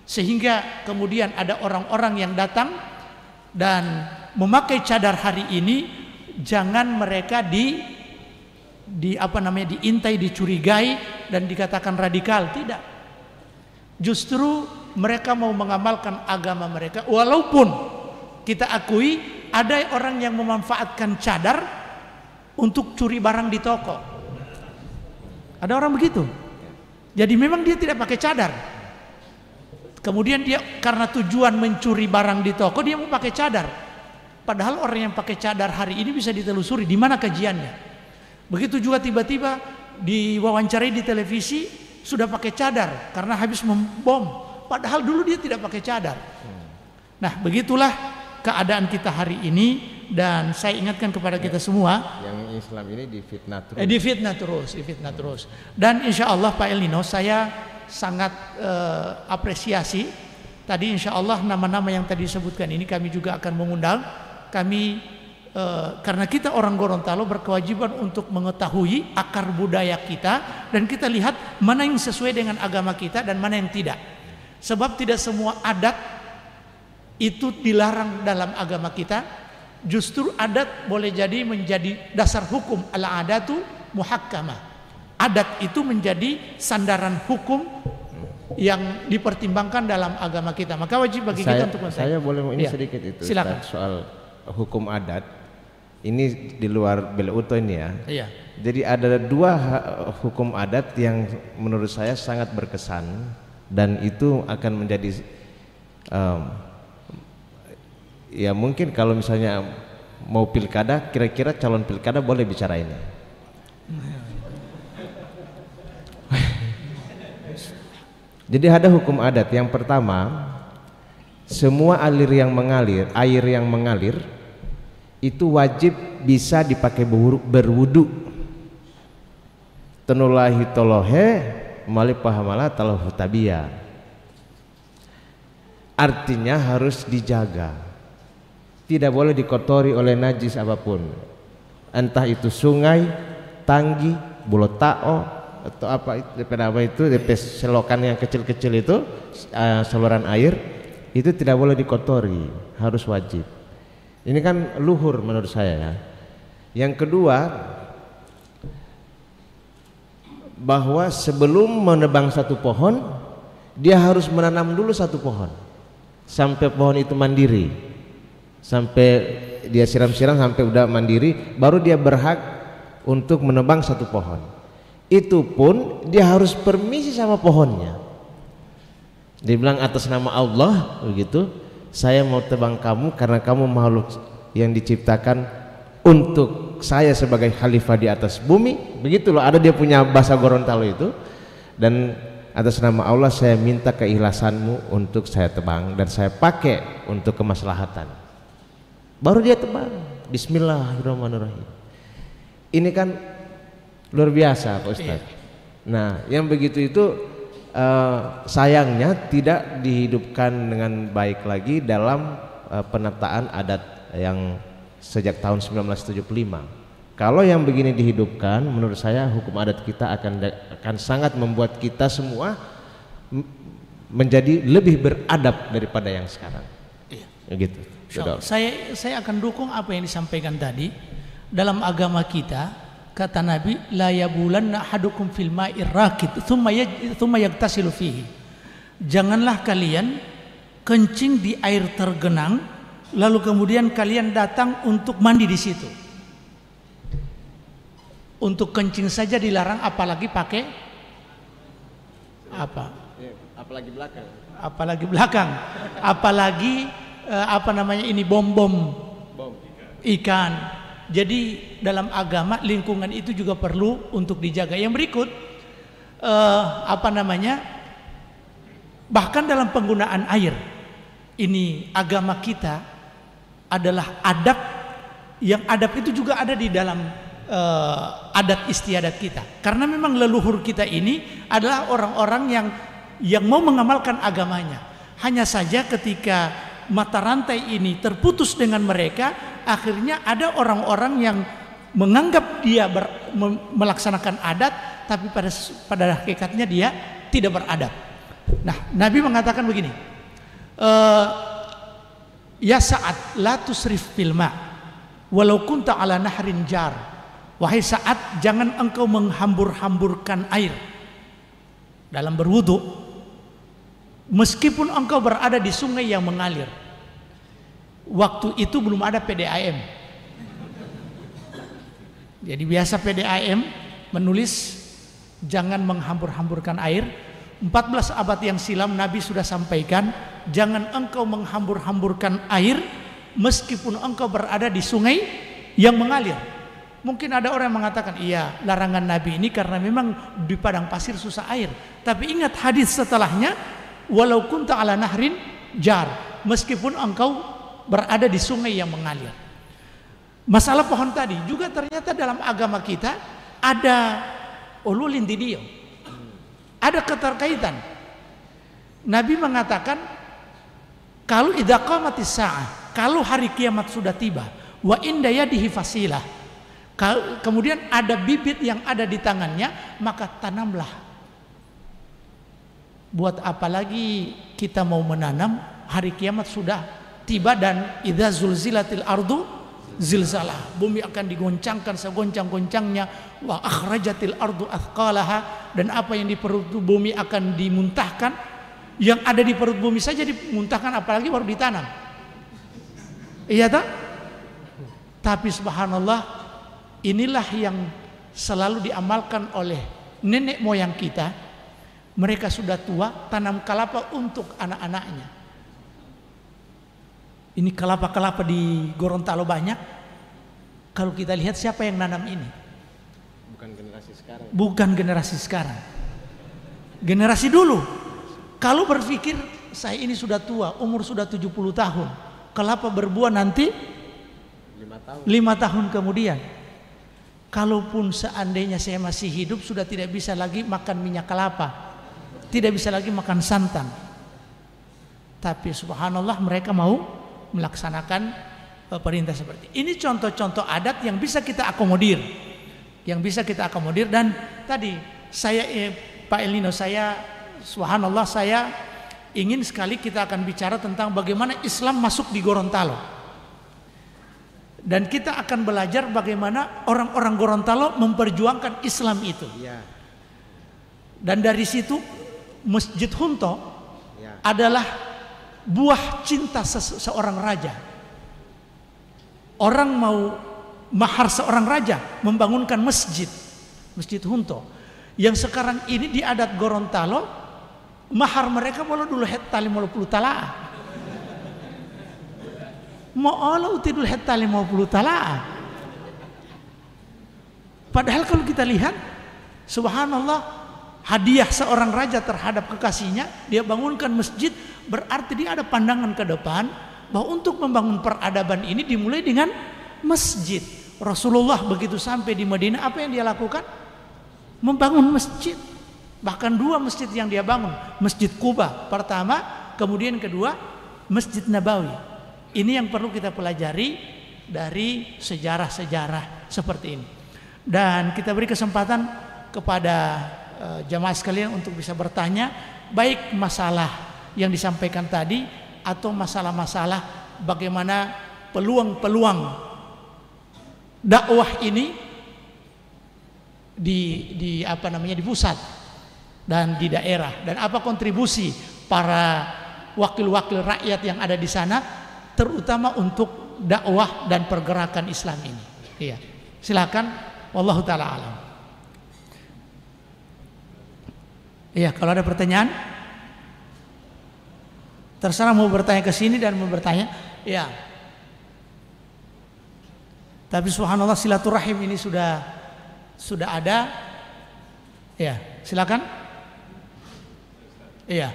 Sehingga kemudian ada orang-orang yang datang dan memakai cadar hari ini, jangan mereka diintai, dicurigai dan dikatakan radikal. Tidak. Justru mereka mau mengamalkan agama mereka, walaupun kita akui ada orang yang memanfaatkan cadar untuk curi barang di toko. Ada orang begitu. Jadi memang dia tidak pakai cadar. Kemudian dia karena tujuan mencuri barang di toko, dia mau pakai cadar. Padahal orang yang pakai cadar hari ini bisa ditelusuri di mana kajiannya. Begitu juga tiba-tiba diwawancarai di televisi sudah pakai cadar karena habis membom. Padahal dulu dia tidak pakai cadar. Nah, begitulah keadaan kita hari ini. Dan saya ingatkan kepada kita semua, yang Islam ini difitnah terus. Difitnah terus. Dan insya Allah Pak El Nino, saya sangat apresiasi. Tadi insya Allah nama-nama yang tadi disebutkan ini kami juga akan mengundang. Kami karena kita orang Gorontalo berkewajiban untuk mengetahui akar budaya kita dan kita lihat mana yang sesuai dengan agama kita dan mana yang tidak. Sebab tidak semua adat itu dilarang dalam agama kita. Justru adat boleh jadi menjadi dasar hukum. Al-adatu muhakkamah. Adat itu menjadi sandaran hukum yang dipertimbangkan dalam agama kita. Maka wajib bagi kita untuk saya boleh ini sedikit itu. Silakan. Soal hukum adat ini di luar Beleuto ini ya. Iya. Jadi ada dua hukum adat yang menurut saya sangat berkesan dan itu akan menjadi ya mungkin kalau misalnya mau pilkada, kira-kira calon pilkada boleh bicara ini. Jadi ada hukum adat. Yang pertama, semua air yang mengalir itu wajib bisa dipakai berwudu. Tenulahi tolohe mali pahamala talahu tabia. Artinya harus dijaga. Tidak boleh dikotori oleh najis apapun, entah itu sungai, tanggi, bolotao atau apa itu selokan yang kecil-kecil itu, saluran air itu tidak boleh dikotori, harus wajib. Ini kan luhur menurut saya ya. Yang kedua, bahwa sebelum menebang satu pohon, dia harus menanam dulu satu pohon sampai pohon itu mandiri. Sampai dia siram-siram sampai udah mandiri, baru dia berhak untuk menebang satu pohon. Itu pun dia harus permisi sama pohonnya. Dia bilang atas nama Allah begitu, saya mau tebang kamu karena kamu makhluk yang diciptakan untuk saya sebagai khalifah di atas bumi. Begitu loh, ada dia punya bahasa Gorontalo itu. Dan atas nama Allah saya minta keikhlasanmu untuk saya tebang dan saya pakai untuk kemaslahatan. Baru dia tebang. Bismillahirrahmanirrahim. Ini kan luar biasa Pak Ustadz. Nah yang begitu itu sayangnya tidak dihidupkan dengan baik lagi dalam penataan adat yang sejak tahun 1975. Kalau yang begini dihidupkan, menurut saya hukum adat kita akan sangat membuat kita semua menjadi lebih beradab daripada yang sekarang. Iya. Gitu. Saya akan dukung apa yang disampaikan tadi. Dalam agama kita, kata Nabi, la yabulanna ahadukum fil ma'ir rakid thumma yagtasilu fihi. Janganlah kalian kencing di air tergenang lalu kemudian kalian datang untuk mandi di situ. Untuk kencing saja dilarang, apalagi pakai apa? Apalagi belakang. Apalagi belakang. Apalagi apa namanya ini bom ikan. Jadi dalam agama lingkungan itu juga perlu untuk dijaga. Yang berikut apa namanya? Bahkan dalam penggunaan air, ini agama kita adalah adab, yang adab itu juga ada di dalam adat istiadat kita. Karena memang leluhur kita ini adalah orang-orang yang mau mengamalkan agamanya. Hanya saja ketika mata rantai ini terputus dengan mereka, akhirnya ada orang-orang yang menganggap dia melaksanakan adat, tapi pada hakikatnya dia tidak beradab. Nah, Nabi mengatakan begini, ya Sa'ad la tusrif fil ma walau kunta ala nahrin jar. Wahai Sa'ad, jangan engkau menghambur-hamburkan air dalam berwudu meskipun engkau berada di sungai yang mengalir. Waktu itu belum ada PDAM. Jadi biasa PDAM menulis jangan menghambur-hamburkan air. 14 abad yang silam Nabi sudah sampaikan, jangan engkau menghambur-hamburkan air meskipun engkau berada di sungai yang mengalir. Mungkin ada orang yang mengatakan, iya, larangan Nabi ini karena memang di padang pasir susah air. Tapi ingat hadis setelahnya, walau kunta ala nahrin jar, meskipun engkau berada di sungai yang mengalir. Masalah pohon tadi juga ternyata dalam agama kita ada ululin didio, ada keterkaitan. Nabi mengatakan, kalau idza qamatis sa'ah, kalau hari kiamat sudah tiba, wa inda yadihi fasilah, kemudian ada bibit yang ada di tangannya, maka tanamlah. Buat apa lagi kita mau menanam? Hari kiamat sudah tiba dan idza zulzilatil ardu zilzalah, bumi akan digoncangkan segoncang-goncangnya, wa akhrajatil ardu athqalaha, dan apa yang di perut bumi akan dimuntahkan. Yang ada di perut bumi saja dimuntahkan, apalagi baru ditanam. Iya tak? Tapi subhanallah, inilah yang selalu diamalkan oleh nenek moyang kita. Mereka sudah tua, tanam kelapa untuk anak-anaknya. Ini kelapa-kelapa di Gorontalo banyak. Kalau kita lihat siapa yang nanam ini? Bukan generasi sekarang. Bukan generasi sekarang. Generasi dulu. Kalau berpikir saya ini sudah tua, umur sudah 70 tahun. Kelapa berbuah nanti 5 tahun kemudian. Kalaupun seandainya saya masih hidup, sudah tidak bisa lagi makan minyak kelapa, tidak bisa lagi makan santan. Tapi subhanallah mereka mau melaksanakan perintah seperti ini. Contoh-contoh adat yang bisa kita akomodir, dan tadi saya Pak El Nino, saya subhanallah saya ingin sekali kita akan bicara tentang bagaimana Islam masuk di Gorontalo. Dan kita akan belajar bagaimana orang-orang Gorontalo memperjuangkan Islam itu. Dan dari situ Masjid Hunto adalah buah cinta seorang raja. Orang mau mahar seorang raja, membangunkan masjid Hunto. Yang sekarang ini di adat Gorontalo, mahar mereka boleh dulu tali 50 talaah. Ma'ala utidul hatta 50 talaah. Padahal kalau kita lihat, subhanallah, hadiah seorang raja terhadap kekasihnya, dia bangunkan masjid, berarti dia ada pandangan ke depan bahwa untuk membangun peradaban ini dimulai dengan masjid. Rasulullah begitu sampai di Madinah, apa yang dia lakukan? Membangun masjid. Bahkan 2 masjid yang dia bangun, Masjid Quba pertama, kemudian kedua Masjid Nabawi. Ini yang perlu kita pelajari dari sejarah-sejarah seperti ini. Dan kita beri kesempatan kepada jamaah sekalian untuk bisa bertanya, baik masalah yang disampaikan tadi atau masalah-masalah bagaimana peluang-peluang dakwah ini di pusat dan di daerah, dan apa kontribusi para wakil-wakil rakyat yang ada di sana, terutama untuk dakwah dan pergerakan Islam ini. Iya, silakan. Wallahu taala alam. Iya, kalau ada pertanyaan, terserah mau bertanya ke sini dan mau bertanya. Ya. Tapi subhanallah silaturahim ini sudah ada. Ya, silakan. Iya.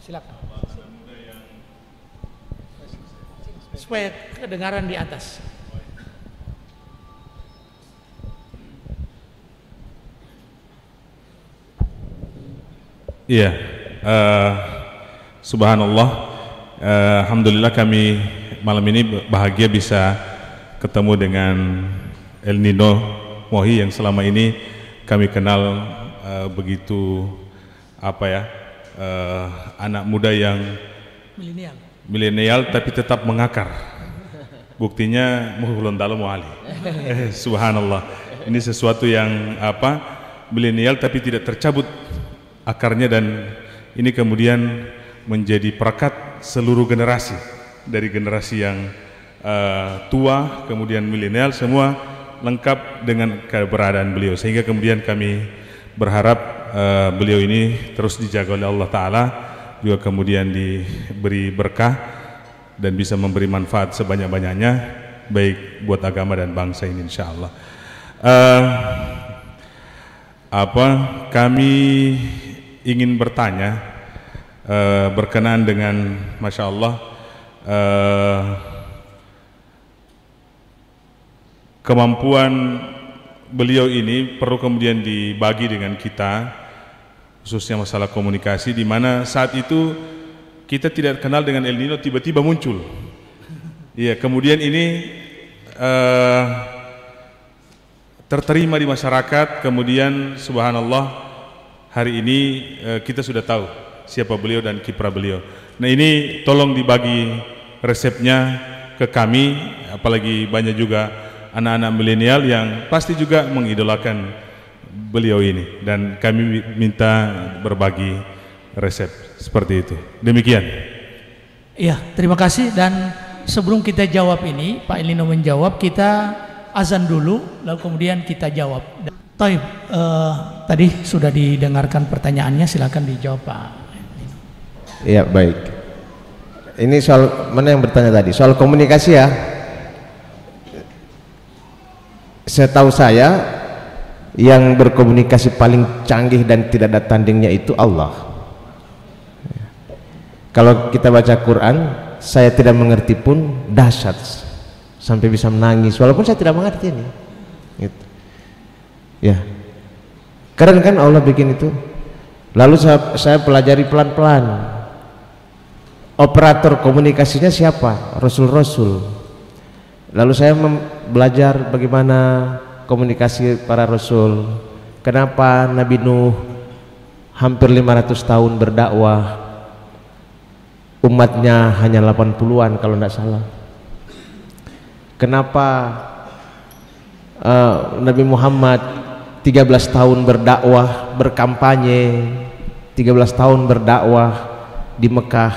Silakan. Supaya kedengaran di atas. Iya, subhanallah, alhamdulillah kami malam ini bahagia bisa ketemu dengan El Nino Mohi yang selama ini kami kenal begitu anak muda yang milenial tapi tetap mengakar. Buktinya muhulun dalam muali. Subhanallah, ini sesuatu yang milenial tapi tidak tercabut akarnya, dan ini kemudian menjadi perekat seluruh generasi, dari generasi yang tua kemudian milenial, semua lengkap dengan keberadaan beliau, sehingga kemudian kami berharap beliau ini terus dijaga oleh Allah Ta'ala, juga kemudian diberi berkah dan bisa memberi manfaat sebanyak-banyaknya baik buat agama dan bangsa ini insyaallah. Kami ingin bertanya berkenaan dengan Masya Allah kemampuan beliau ini perlu kemudian dibagi dengan kita, khususnya masalah komunikasi, di mana saat itu kita tidak kenal dengan El Nino, tiba-tiba muncul. Iya, kemudian ini terterima di masyarakat, kemudian subhanallah hari ini kita sudah tahu siapa beliau dan kiprah beliau. Nah, ini tolong dibagi resepnya ke kami, apalagi banyak juga anak-anak milenial yang pasti juga mengidolakan beliau ini, dan kami minta berbagi resep seperti itu. Demikian. Iya, terima kasih. Dan sebelum kita jawab ini, Pak Elino menjawab, kita azan dulu, lalu kemudian kita jawab. Taib, tadi sudah didengarkan pertanyaannya, silakan dijawab Pak. Iya, baik. Ini soal mana yang bertanya tadi? Soal komunikasi ya. Setahu saya yang berkomunikasi paling canggih dan tidak ada tandingnya itu Allah. Kalau kita baca Quran, saya tidak mengerti pun dahsyat, sampai bisa menangis walaupun saya tidak mengerti ini. Gitu. Ya, keren kan Allah bikin itu. Lalu saya pelajari pelan-pelan. Operator komunikasinya siapa? Rasul-rasul. Lalu saya belajar bagaimana komunikasi para rasul. Kenapa Nabi Nuh hampir 500 tahun berdakwah, umatnya hanya 80-an kalau tidak salah. Kenapa Nabi Muhammad 13 tahun berdakwah, berkampanye, 13 tahun berdakwah di Mekah,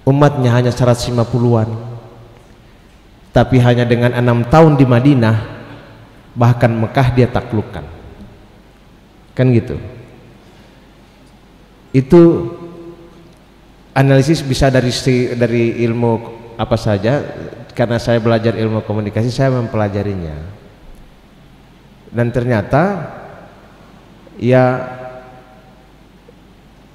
umatnya hanya 150-an. Tapi hanya dengan 6 tahun di Madinah, bahkan Mekah dia taklukkan. Kan gitu. Itu analisis bisa dari ilmu apa saja, karena saya belajar ilmu komunikasi, saya mempelajarinya. Dan ternyata ya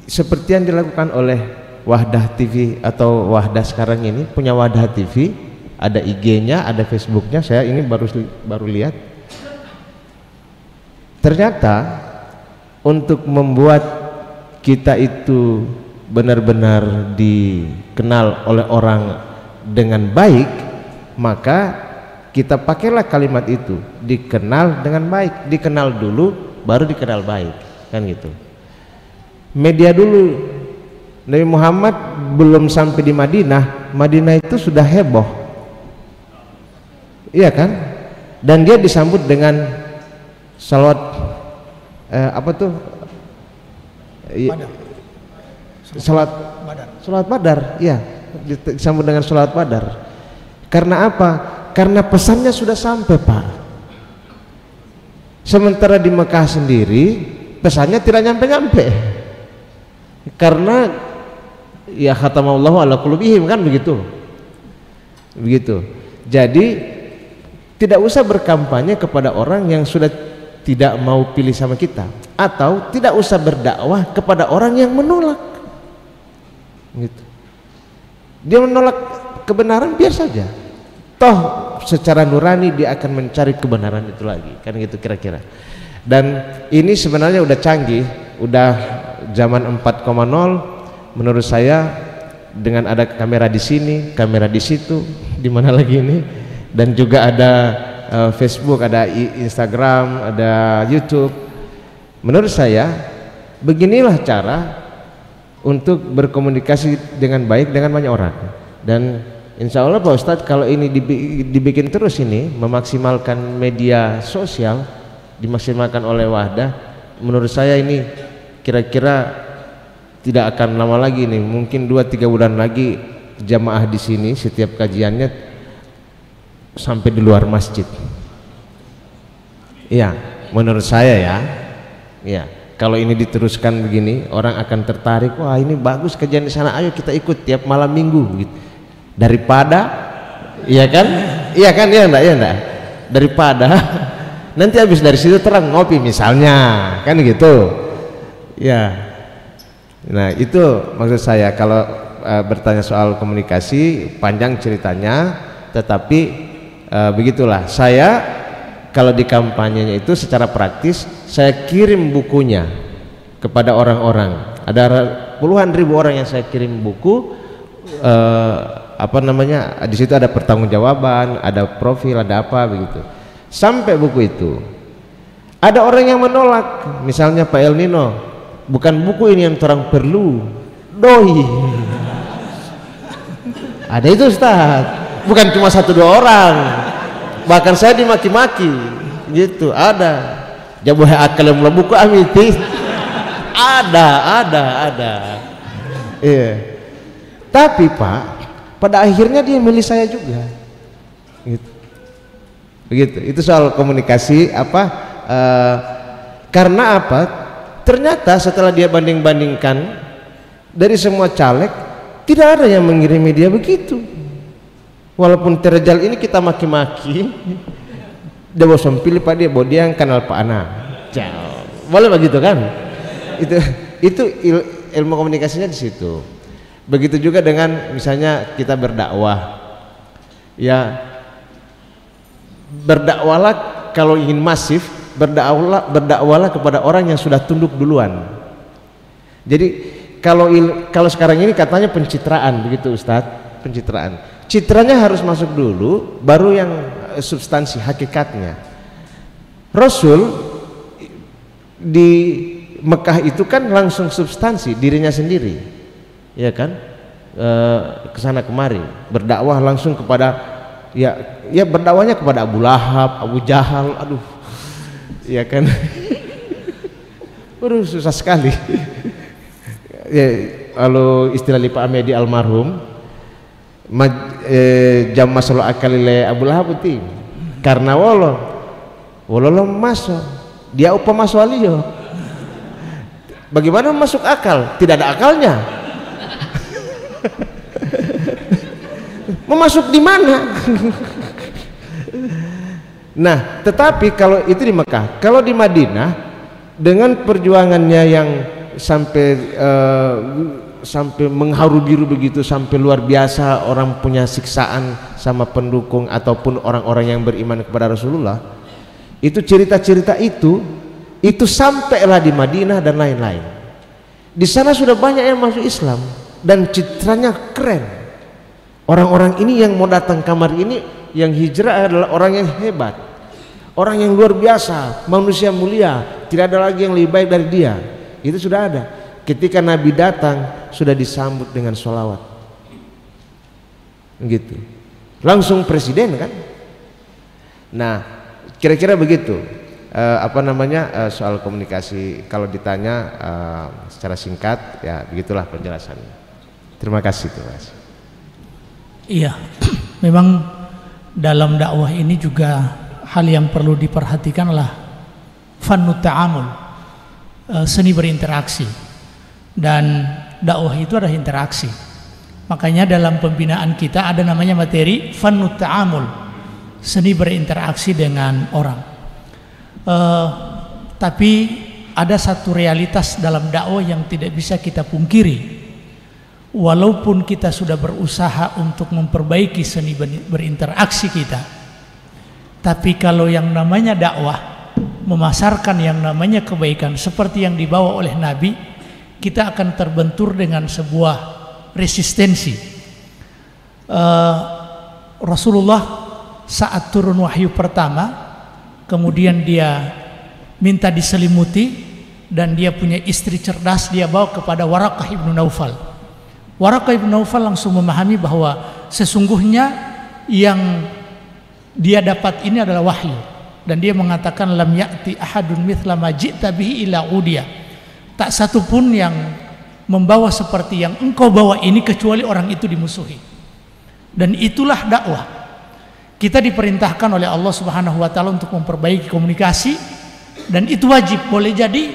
seperti yang dilakukan oleh Wahdah TV atau Wahdah sekarang ini punya Wahdah TV, ada IG-nya, ada Facebook-nya. Saya ini baru lihat. Ternyata untuk membuat kita itu benar-benar dikenal oleh orang dengan baik, maka kita pakailah kalimat itu, dikenal dengan baik. Dikenal dulu baru dikenal baik, kan gitu. Media dulu, Nabi Muhammad belum sampai di Madinah, Madinah itu sudah heboh, iya kan? Dan dia disambut dengan salawat apa tuh? Salat Badar, iya, disambut dengan salat Badar. Karena apa? Karena pesannya sudah sampai, Pak. Sementara di Mekah sendiri pesannya tidak nyampe-nyampe. Karena ya khatamallahu ala qulubihim, kan begitu. Begitu. Jadi tidak usah berkampanye kepada orang yang sudah tidak mau pilih sama kita, atau tidak usah berdakwah kepada orang yang menolak. Gitu. Dia menolak kebenaran, biar saja. Toh secara nurani dia akan mencari kebenaran itu lagi, kan gitu kira-kira. Dan ini sebenarnya udah canggih, udah zaman 4.0 menurut saya, dengan ada kamera di sini, kamera di situ, di mana lagi ini, dan juga ada Facebook, ada Instagram, ada YouTube. Menurut saya beginilah cara untuk berkomunikasi dengan baik dengan banyak orang. Dan insya Allah Pak Ustadz, kalau ini dibikin terus, ini memaksimalkan media sosial, dimaksimalkan oleh Wahdah, menurut saya ini kira-kira tidak akan lama lagi nih, mungkin 2-3 bulan lagi jamaah di sini setiap kajiannya sampai di luar masjid. Iya, menurut saya ya. Iya, kalau ini diteruskan begini, orang akan tertarik. Wah, ini bagus kajian di sana, ayo kita ikut tiap malam minggu gitu. Daripada, iya kan? Iya kan, iya enggak, iya enggak? Daripada nanti habis dari situ terang ngopi misalnya, kan gitu. Ya. Nah, itu maksud saya. Kalau bertanya soal komunikasi, panjang ceritanya, tetapi begitulah. Saya kalau di kampanyenya itu secara praktis, saya kirim bukunya kepada orang-orang. Ada puluhan ribu orang yang saya kirim buku. Apa namanya, di situ ada pertanggungjawaban, ada profil, ada apa begitu. Sampai buku itu ada orang yang menolak, misalnya Pak El Nino, bukan buku ini yang orang perlu, doi. Ada itu Ustaz, bukan cuma 1-2 orang, bahkan saya dimaki-maki gitu. Ada jabuh akal yang buku amiti, ada. Iya. Tapi Pak, pada akhirnya dia milih saya juga, gitu. Begitu. Itu soal komunikasi apa? Karena apa? Ternyata setelah dia banding-bandingkan dari semua caleg, tidak ada yang mengirimi dia begitu. Walaupun terjal ini kita maki-maki, dia bosan pilih Pak, dia bahwa dia yang kenal Pak Ana. Boleh begitu kan? Itu ilmu komunikasinya di situ. Begitu juga dengan misalnya kita berdakwah, ya berdakwalah kalau ingin masif, berdakwalah kepada orang yang sudah tunduk duluan. Jadi kalau sekarang ini katanya pencitraan, begitu Ustadz, pencitraan. Citranya harus masuk dulu, baru yang substansi hakikatnya. Rasul di Mekah itu kan langsung substansi dirinya sendiri, ya kan, kesana kemari berdakwah langsung kepada ya berdakwahnya kepada Abu Lahab, Abu Jahal, aduh, ya kan. Waduh, susah sekali. Ya, kalau istilah Pak Amedi almarhum, jam masalah akalile Abu Lahab itu karena Walau masuk dia upah masuk alio. Bagaimana masuk akal? Tidak ada akalnya. Memasuk di mana? Nah, tetapi kalau itu di Mekah, kalau di Madinah dengan perjuangannya yang sampai mengharu biru begitu, sampai luar biasa, orang punya siksaan sama pendukung ataupun orang-orang yang beriman kepada Rasulullah, itu cerita-cerita itu sampailah di Madinah dan lain-lain. Di sana sudah banyak yang masuk Islam dan citranya keren. Orang-orang ini yang mau datang kamar ini, yang hijrah adalah orang yang hebat, orang yang luar biasa, manusia mulia, tidak ada lagi yang lebih baik dari dia. Itu sudah ada. Ketika Nabi datang sudah disambut dengan sholawat, gitu. Langsung presiden kan. Nah, kira-kira begitu. Soal komunikasi. Kalau ditanya secara singkat, ya begitulah penjelasannya. Terima kasih tuh, Mas. Iya, memang dalam dakwah ini juga hal yang perlu diperhatikan adalah fannut ta'amul, seni berinteraksi, dan dakwah itu adalah interaksi. Makanya dalam pembinaan kita ada namanya materi fannut ta'amul, seni berinteraksi dengan orang. Tapi ada satu realitas dalam dakwah yang tidak bisa kita pungkiri. Walaupun kita sudah berusaha untuk memperbaiki seni berinteraksi kita, tapi kalau yang namanya dakwah, memasarkan yang namanya kebaikan seperti yang dibawa oleh Nabi, kita akan terbentur dengan sebuah resistensi. Rasulullah saat turun wahyu pertama, kemudian dia minta diselimuti, dan dia punya istri cerdas, dia bawa kepada Waraqah ibnu Naufal. Waraqah ibnu Naufal langsung memahami bahwa sesungguhnya yang dia dapat ini adalah wahyu, dan dia mengatakan lam ya'ti ahadun mithla ma ji'ta bihi illa udiya. Tak satu pun yang membawa seperti yang engkau bawa ini kecuali orang itu dimusuhi. Dan itulah dakwah. Kita diperintahkan oleh Allah Subhanahu wa taala untuk memperbaiki komunikasi, dan itu wajib. Boleh jadi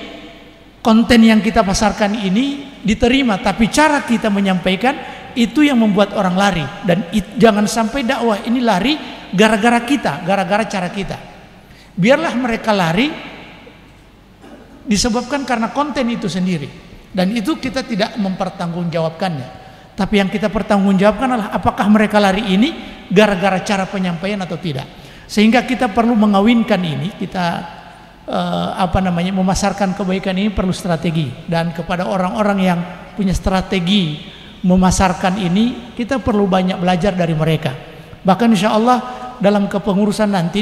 konten yang kita pasarkan ini diterima, tapi cara kita menyampaikan itu yang membuat orang lari. Dan jangan sampai dakwah ini lari gara-gara kita, gara-gara cara kita. Biarlah mereka lari disebabkan karena konten itu sendiri, dan itu kita tidak mempertanggungjawabkannya. Tapi yang kita pertanggungjawabkan adalah apakah mereka lari ini gara-gara cara penyampaian atau tidak. Sehingga kita perlu mengawinkan ini, kita memasarkan kebaikan ini perlu strategi, dan kepada orang-orang yang punya strategi memasarkan ini kita perlu banyak belajar dari mereka. Bahkan insya Allah dalam kepengurusan nanti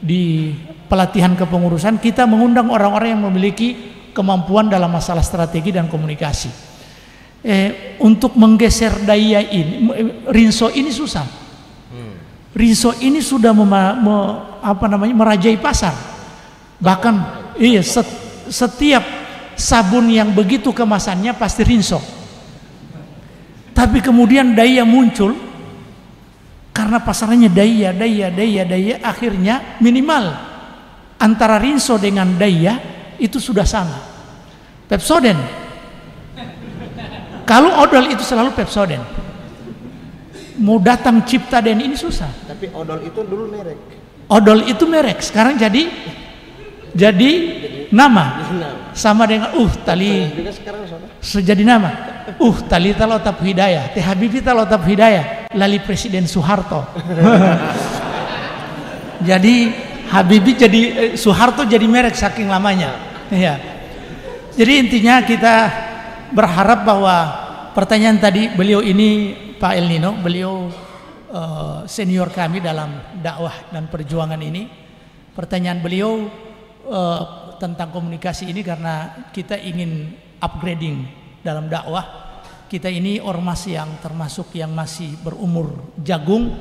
di pelatihan kepengurusan kita mengundang orang-orang yang memiliki kemampuan dalam masalah strategi dan komunikasi. Untuk menggeser daya ini, Rinso ini susah. Rinso ini sudah merajai pasar. Bahkan iya, setiap sabun yang begitu kemasannya pasti Rinso. Tapi kemudian daya muncul karena pasarannya daya, akhirnya minimal antara Rinso dengan daya itu sudah sama. Pepsodent. Kalau odol itu selalu Pepsodent. Mau datang Ciptaden ini susah. Tapi odol itu dulu merek. Odol itu merek, sekarang jadi nama. Sama dengan tali sejadi nama. Tali talotap hidayah, teh Habibie talotap hidayah, lali Presiden Soeharto. Jadi Habibie jadi Soeharto jadi merek saking lamanya. Ya. Jadi intinya kita berharap bahwa pertanyaan tadi, beliau ini Pak El Nino, beliau senior kami dalam dakwah dan perjuangan ini. Pertanyaan beliau tentang komunikasi ini karena kita ingin upgrading dalam dakwah. Kita ini ormas yang termasuk yang masih berumur jagung,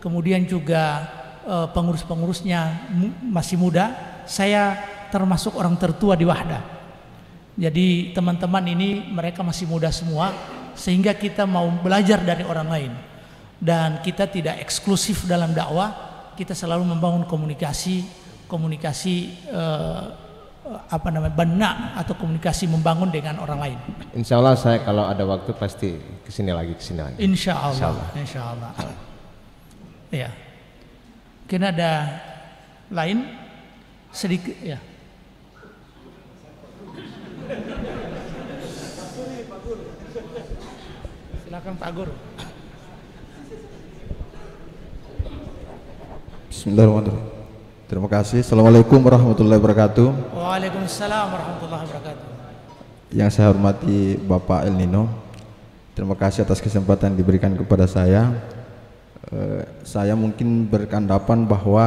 kemudian juga pengurus-pengurusnya masih muda. Saya termasuk orang tertua di Wahda. Jadi teman-teman ini mereka masih muda semua, sehingga kita mau belajar dari orang lain. Dan kita tidak eksklusif dalam dakwah, kita selalu membangun komunikasi komunikasi benak atau komunikasi membangun dengan orang lain. Insya Allah saya kalau ada waktu pasti kesini lagi. Insya Allah. Ya. Mungkin ada lain sedikit ya. Silakan Pak Guru. Bismillahirrahmanirrahim. Terima kasih. Assalamualaikum warahmatullahi wabarakatuh. Waalaikumsalam warahmatullahi wabarakatuh. Yang saya hormati Bapak El Nino, terima kasih atas kesempatan diberikan kepada saya. Saya mungkin beranggapan bahwa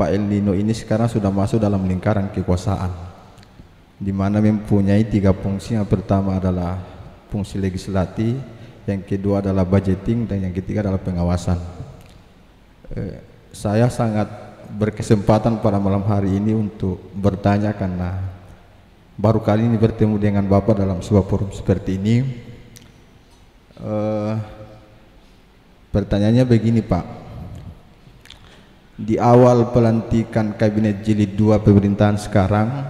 Pak El Nino ini sekarang sudah masuk dalam lingkaran kekuasaan, di mana mempunyai 3 fungsi. Yang pertama adalah fungsi legislatif, yang kedua adalah budgeting, dan yang ketiga adalah pengawasan. Saya sangat berkesempatan pada malam hari ini untuk bertanya karena baru kali ini bertemu dengan Bapak dalam sebuah forum seperti ini. Pertanyaannya begini Pak, di awal pelantikan kabinet jilid 2 pemerintahan sekarang,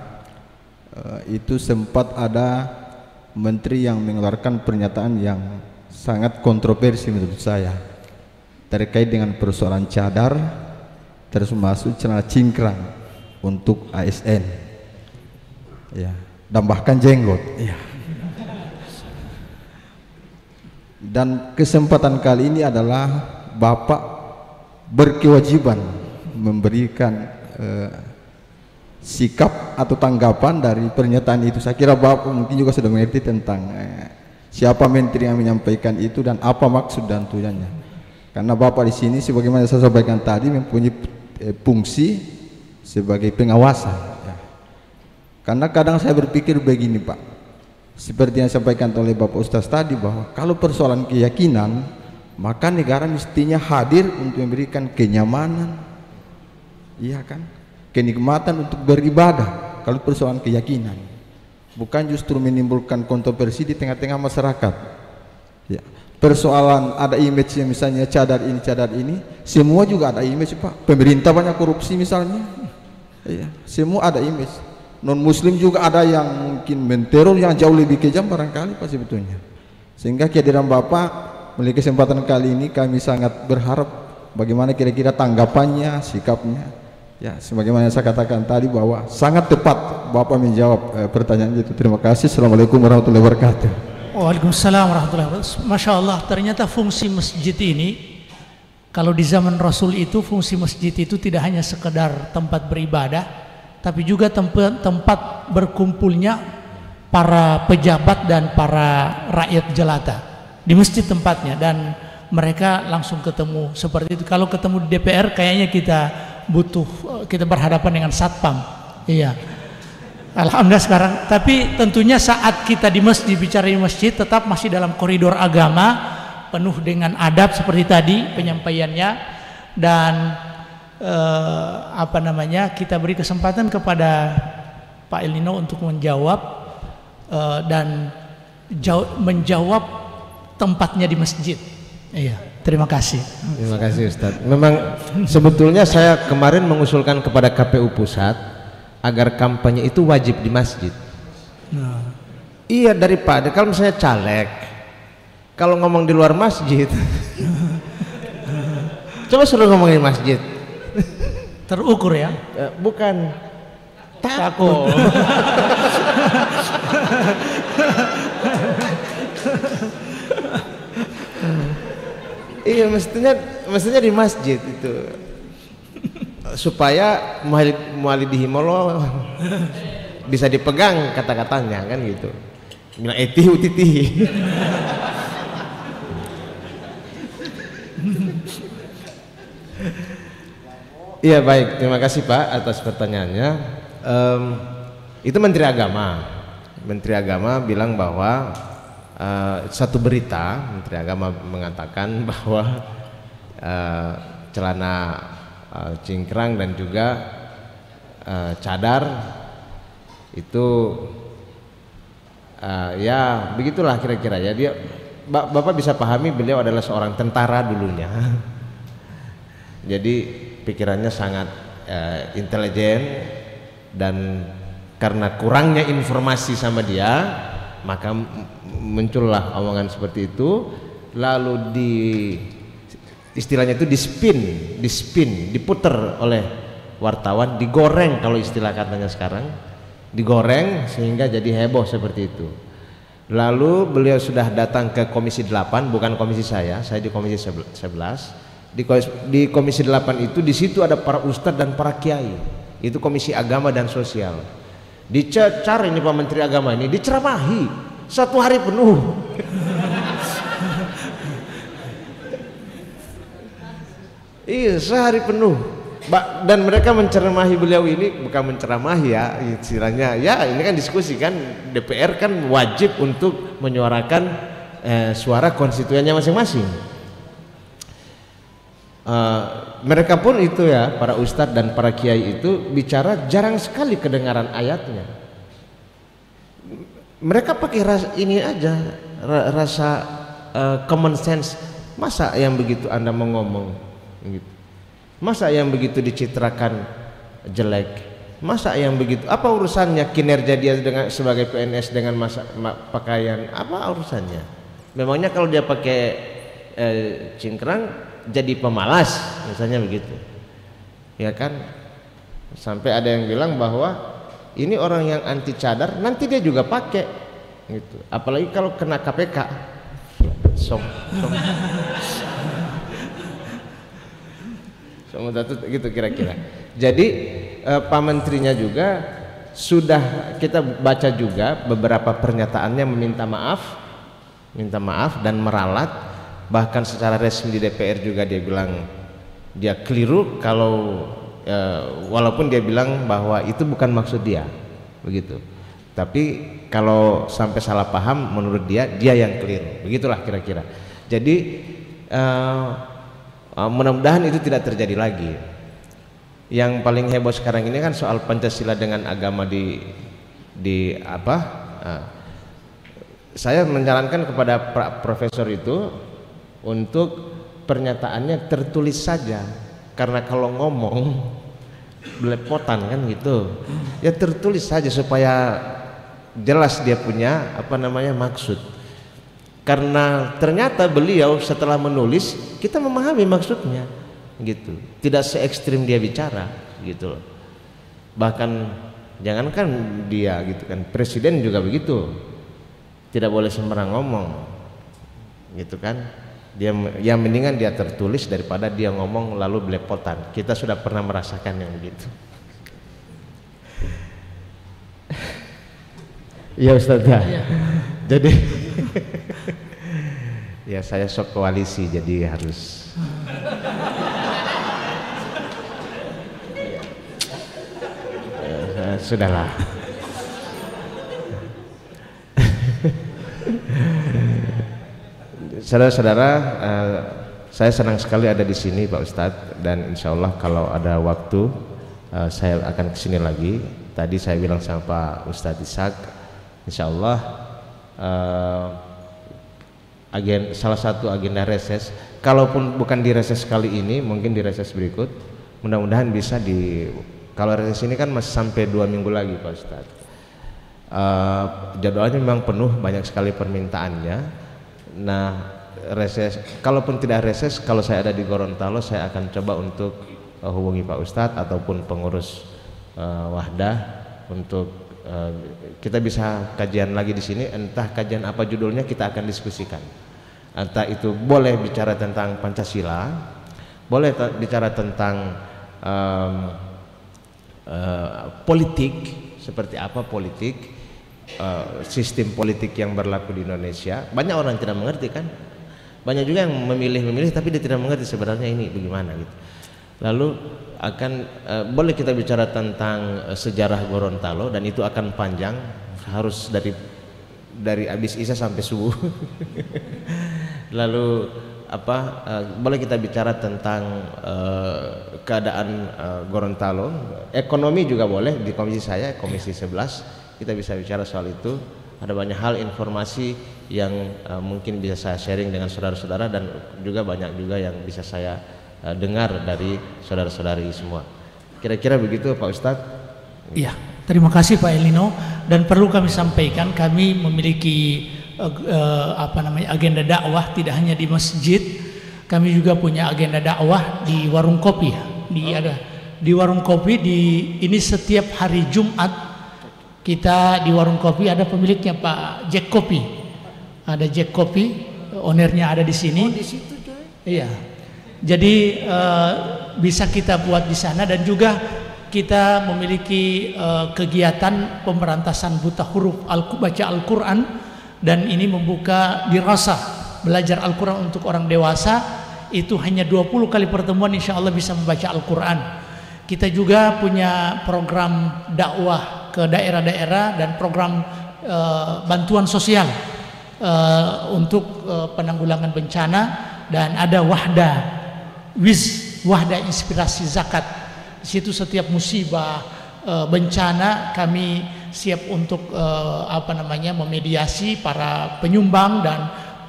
itu sempat ada menteri yang mengeluarkan pernyataan yang sangat kontroversi menurut saya terkait dengan persoalan cadar, termasuk celana cingkrang untuk ASN, ya, dan bahkan jenggot, ya. Dan kesempatan kali ini adalah Bapak berkewajiban memberikan sikap atau tanggapan dari pernyataan itu. Saya kira Bapak mungkin juga sudah mengerti tentang siapa menteri yang menyampaikan itu dan apa maksud dan tujuannya. Karena Bapak di sini sebagaimana saya sampaikan tadi mempunyai fungsi sebagai pengawasan, ya. Karena kadang saya berpikir begini Pak, seperti yang disampaikan oleh Bapak Ustaz tadi, bahwa kalau persoalan keyakinan, maka negara mestinya hadir untuk memberikan kenyamanan, iya kan, kenikmatan untuk beribadah. Kalau persoalan keyakinan, bukan justru menimbulkan kontroversi di tengah-tengah masyarakat, ya. Persoalan ada image yang misalnya cadar ini, semua juga ada image Pak. Pemerintah banyak korupsi misalnya, ya, semua ada image. Non muslim juga ada yang mungkin menteror yang jauh lebih kejam barangkali Pak sebetulnya. Sehingga kehadiran Bapak memiliki kesempatan kali ini, kami sangat berharap bagaimana kira-kira tanggapannya, sikapnya, ya, sebagaimana yang saya katakan tadi bahwa sangat tepat Bapak menjawab pertanyaan itu. Terima kasih. Assalamualaikum warahmatullahi wabarakatuh. Waalaikumsalam warahmatullahi wabarakatuh. Masya Allah, ternyata fungsi masjid ini, kalau di zaman Rasul itu fungsi masjid itu tidak hanya sekedar tempat beribadah, tapi juga tempat berkumpulnya para pejabat dan para rakyat jelata di masjid tempatnya, dan mereka langsung ketemu seperti itu. Kalau ketemu di DPR kayaknya kita berhadapan dengan satpam, iya. Alhamdulillah sekarang, tapi tentunya saat kita di masjid, bicara di masjid, tetap masih dalam koridor agama, penuh dengan adab seperti tadi penyampaiannya, dan kita beri kesempatan kepada Pak El Nino untuk menjawab dan menjawab tempatnya di masjid. Iya, terima kasih. Terima kasih Ustadz. Memang sebetulnya saya kemarin mengusulkan kepada KPU Pusat agar kampanye itu wajib di masjid. Nah. Iya, daripada kalau misalnya caleg kalau ngomong di luar masjid coba suruh ngomong di masjid, terukur ya. Bukan takut. Iya, mestinya di masjid itu, supaya mualidihimolo bisa dipegang kata-katanya kan gitu. Bilang etih utitih. Iya, baik, terima kasih Pak atas pertanyaannya. Itu Menteri Agama bilang bahwa satu berita Menteri Agama mengatakan bahwa celana cingkrang dan juga cadar itu ya begitulah kira-kira ya. Dia Bapak bisa pahami beliau adalah seorang tentara dulunya. Jadi pikirannya sangat intelijen, dan karena kurangnya informasi sama dia maka muncullah omongan seperti itu, lalu istilahnya itu dispin, diputer oleh wartawan, digoreng kalau istilah katanya sekarang, digoreng sehingga jadi heboh seperti itu. Lalu beliau sudah datang ke Komisi 8, bukan komisi saya di Komisi 11. Di Komisi 8 itu di situ ada para ustadz dan para kiai. Itu Komisi Agama dan Sosial. Dicecar ini Pak Menteri Agama ini, diceramahi 1 hari penuh. Iya, sehari penuh. Dan mereka menceramahi beliau ini, bukan menceramahi ya, istilahnya ya ini kan diskusi kan, DPR kan wajib untuk menyuarakan suara konstituennya masing-masing. Mereka pun itu ya, para ustadz dan para kiai itu bicara jarang sekali kedengaran ayatnya. Mereka pakai ini aja, rasa common sense. Masa yang begitu Anda mau ngomong gitu? Masa yang begitu dicitrakan jelek? Masa yang begitu, apa urusannya kinerja dia dengan sebagai PNS dengan pakaian, apa urusannya? Memangnya kalau dia pakai cingkrang jadi pemalas misalnya begitu, ya kan? Sampai ada yang bilang bahwa ini orang yang anti cadar nanti dia juga pakai gitu, apalagi kalau kena KPK gitu kira-kira. Jadi Pak Menterinya juga sudah kita baca juga beberapa pernyataannya meminta maaf dan meralat, bahkan secara resmi di DPR juga dia bilang dia keliru kalau walaupun dia bilang bahwa itu bukan maksud dia begitu, tapi kalau sampai salah paham menurut dia yang keliru, begitulah kira-kira. Jadi mudah-mudahan itu tidak terjadi lagi. Yang paling heboh sekarang ini kan soal Pancasila dengan agama di apa? Saya menyarankan kepada profesor itu untuk pernyataannya tertulis saja, karena kalau ngomong belepotan kan gitu. Ya tertulis saja supaya jelas dia punya maksud. Karena ternyata beliau setelah menulis kita memahami maksudnya gitu, tidak se ekstrim dia bicara gitu loh. Bahkan jangankan dia gitu kan, presiden juga begitu, tidak boleh sembarang ngomong gitu kan. Dia yang mendingan dia tertulis daripada dia ngomong lalu belepotan. Kita sudah pernah merasakan yang begitu. Iya Ustaz ya. Jadi ya saya sok koalisi jadi harus sudahlah. Saudara-saudara, saya senang sekali ada di sini Pak Ustadz, dan insya Allah kalau ada waktu saya akan kesini lagi. Tadi saya bilang sama Pak Ustadz Ishak, insya Allah salah satu agenda reses, kalaupun bukan di reses kali ini, mungkin di reses berikut, mudah-mudahan bisa kalau reses ini kan masih sampai 2 minggu lagi Pak Ustadz. Jadwalnya memang penuh, banyak sekali permintaannya. Nah reses, kalaupun tidak reses, kalau saya ada di Gorontalo saya akan coba untuk hubungi Pak Ustadz ataupun pengurus Wahdah untuk kita bisa kajian lagi di sini, entah kajian apa judulnya kita akan diskusikan. Entah itu boleh bicara tentang Pancasila, boleh bicara tentang politik, seperti apa politik, sistem politik yang berlaku di Indonesia. Banyak orang yang tidak mengerti kan, banyak juga yang memilih tapi dia tidak mengerti sebenarnya ini bagaimana gitu. Lalu akan boleh kita bicara tentang sejarah Gorontalo, dan itu akan panjang, harus dari habis Isya sampai subuh. Lalu boleh kita bicara tentang keadaan Gorontalo, ekonomi juga boleh. Di komisi saya, komisi 11, kita bisa bicara soal itu. Ada banyak hal informasi yang mungkin bisa saya sharing dengan saudara-saudara, dan juga banyak juga yang bisa saya dengar dari saudara-saudari semua. Kira-kira begitu Pak Ustadz. Iya, terima kasih Pak El Nino. Dan perlu kami sampaikan, kami memiliki agenda dakwah tidak hanya di masjid, kami juga punya agenda dakwah di warung kopi. Ada di warung kopi ini setiap hari Jumat kita di warung kopi ada pemiliknya Pak Jack Kopi. Ada Jack Kopi, ownernya ada di sini. Di situ Joy. Iya. Jadi bisa kita buat di sana, dan juga kita memiliki kegiatan pemberantasan buta huruf baca Al-Quran, dan ini membuka dirasah belajar Al-Quran untuk orang dewasa. Itu hanya 20 kali pertemuan, insya Allah bisa membaca Al-Quran. Kita juga punya program dakwah ke daerah-daerah dan program bantuan sosial untuk penanggulangan bencana, dan ada wahda inspirasi zakat. Di situ setiap musibah bencana kami siap untuk memediasi para penyumbang dan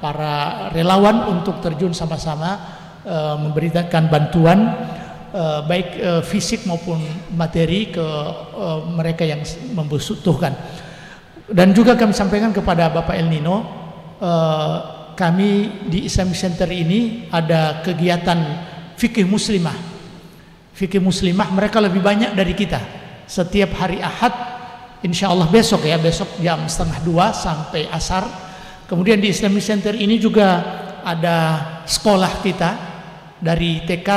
para relawan untuk terjun sama-sama memberikan bantuan baik fisik maupun materi ke mereka yang membutuhkan. Dan juga kami sampaikan kepada Bapak El Nino, kami di Islamic Center ini ada kegiatan fikih muslimah. Fikih muslimah mereka lebih banyak dari kita. Setiap hari Ahad, insya Allah besok jam 1:30 sampai asar. Kemudian di Islamic Center ini juga ada sekolah kita dari TK,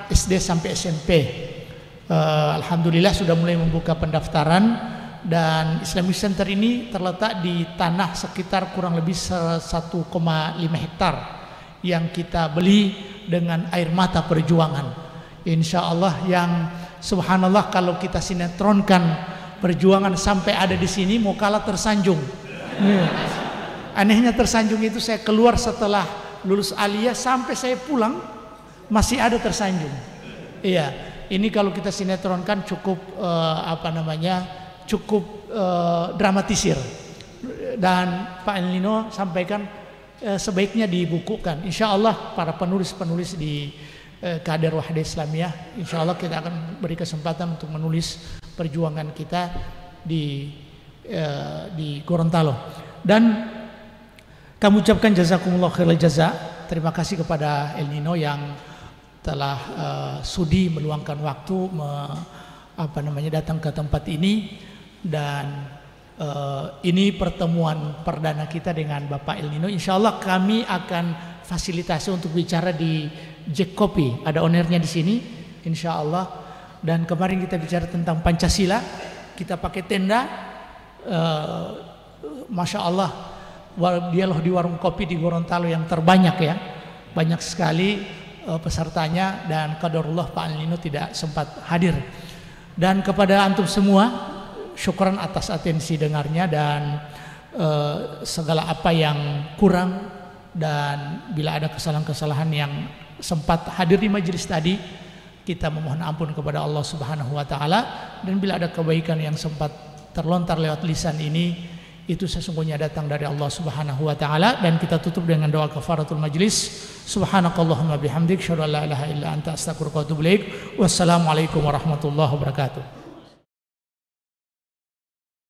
SD sampai SMP. Alhamdulillah sudah mulai membuka pendaftaran, dan Islamic Center ini terletak di tanah sekitar kurang lebih 1,5 hektar yang kita beli dengan air mata perjuangan. Insya Allah, yang subhanallah kalau kita sinetronkan perjuangan sampai ada di sini, mau kalah tersanjung. Anehnya tersanjung itu saya keluar setelah lulus aliyah sampai saya pulang masih ada tersanjung. Iya, ini kalau kita sinetronkan cukup cukup dramatisir. Dan Pak El Nino sampaikan sebaiknya dibukukan. Insya Allah para penulis-penulis di Kader Wahda Islamiyah, insya Allah kita akan beri kesempatan untuk menulis perjuangan kita di Gorontalo. Dan kami ucapkan jazakumullah khairul jaza. Terima kasih kepada El Nino yang telah sudi meluangkan waktu datang ke tempat ini. Dan ini pertemuan perdana kita dengan Bapak El Nino. Insya Allah kami akan fasilitasi untuk bicara di Jack Kopi. Ada ownernya di sini, insya Allah. Dan kemarin kita bicara tentang Pancasila. Kita pakai tenda. Masya Allah, dialog di warung kopi di Gorontalo yang terbanyak ya. Banyak sekali pesertanya, dan qadarullah Pak El Nino tidak sempat hadir. Dan kepada antum semua, syukuran atas atensi dengarnya, dan segala apa yang kurang, dan bila ada kesalahan-kesalahan yang sempat hadir di majelis tadi, kita memohon ampun kepada Allah Subhanahu wa taala. Dan bila ada kebaikan yang sempat terlontar lewat lisan ini, itu sesungguhnya datang dari Allah Subhanahu wa taala. Dan kita tutup dengan doa kafaratul majlis. Subhanakallahumma bihamdik, asyhadu an la ilaha illa anta, astaghfiruka wa atubu ilaik. Wassalamualaikum warahmatullahi wabarakatuh.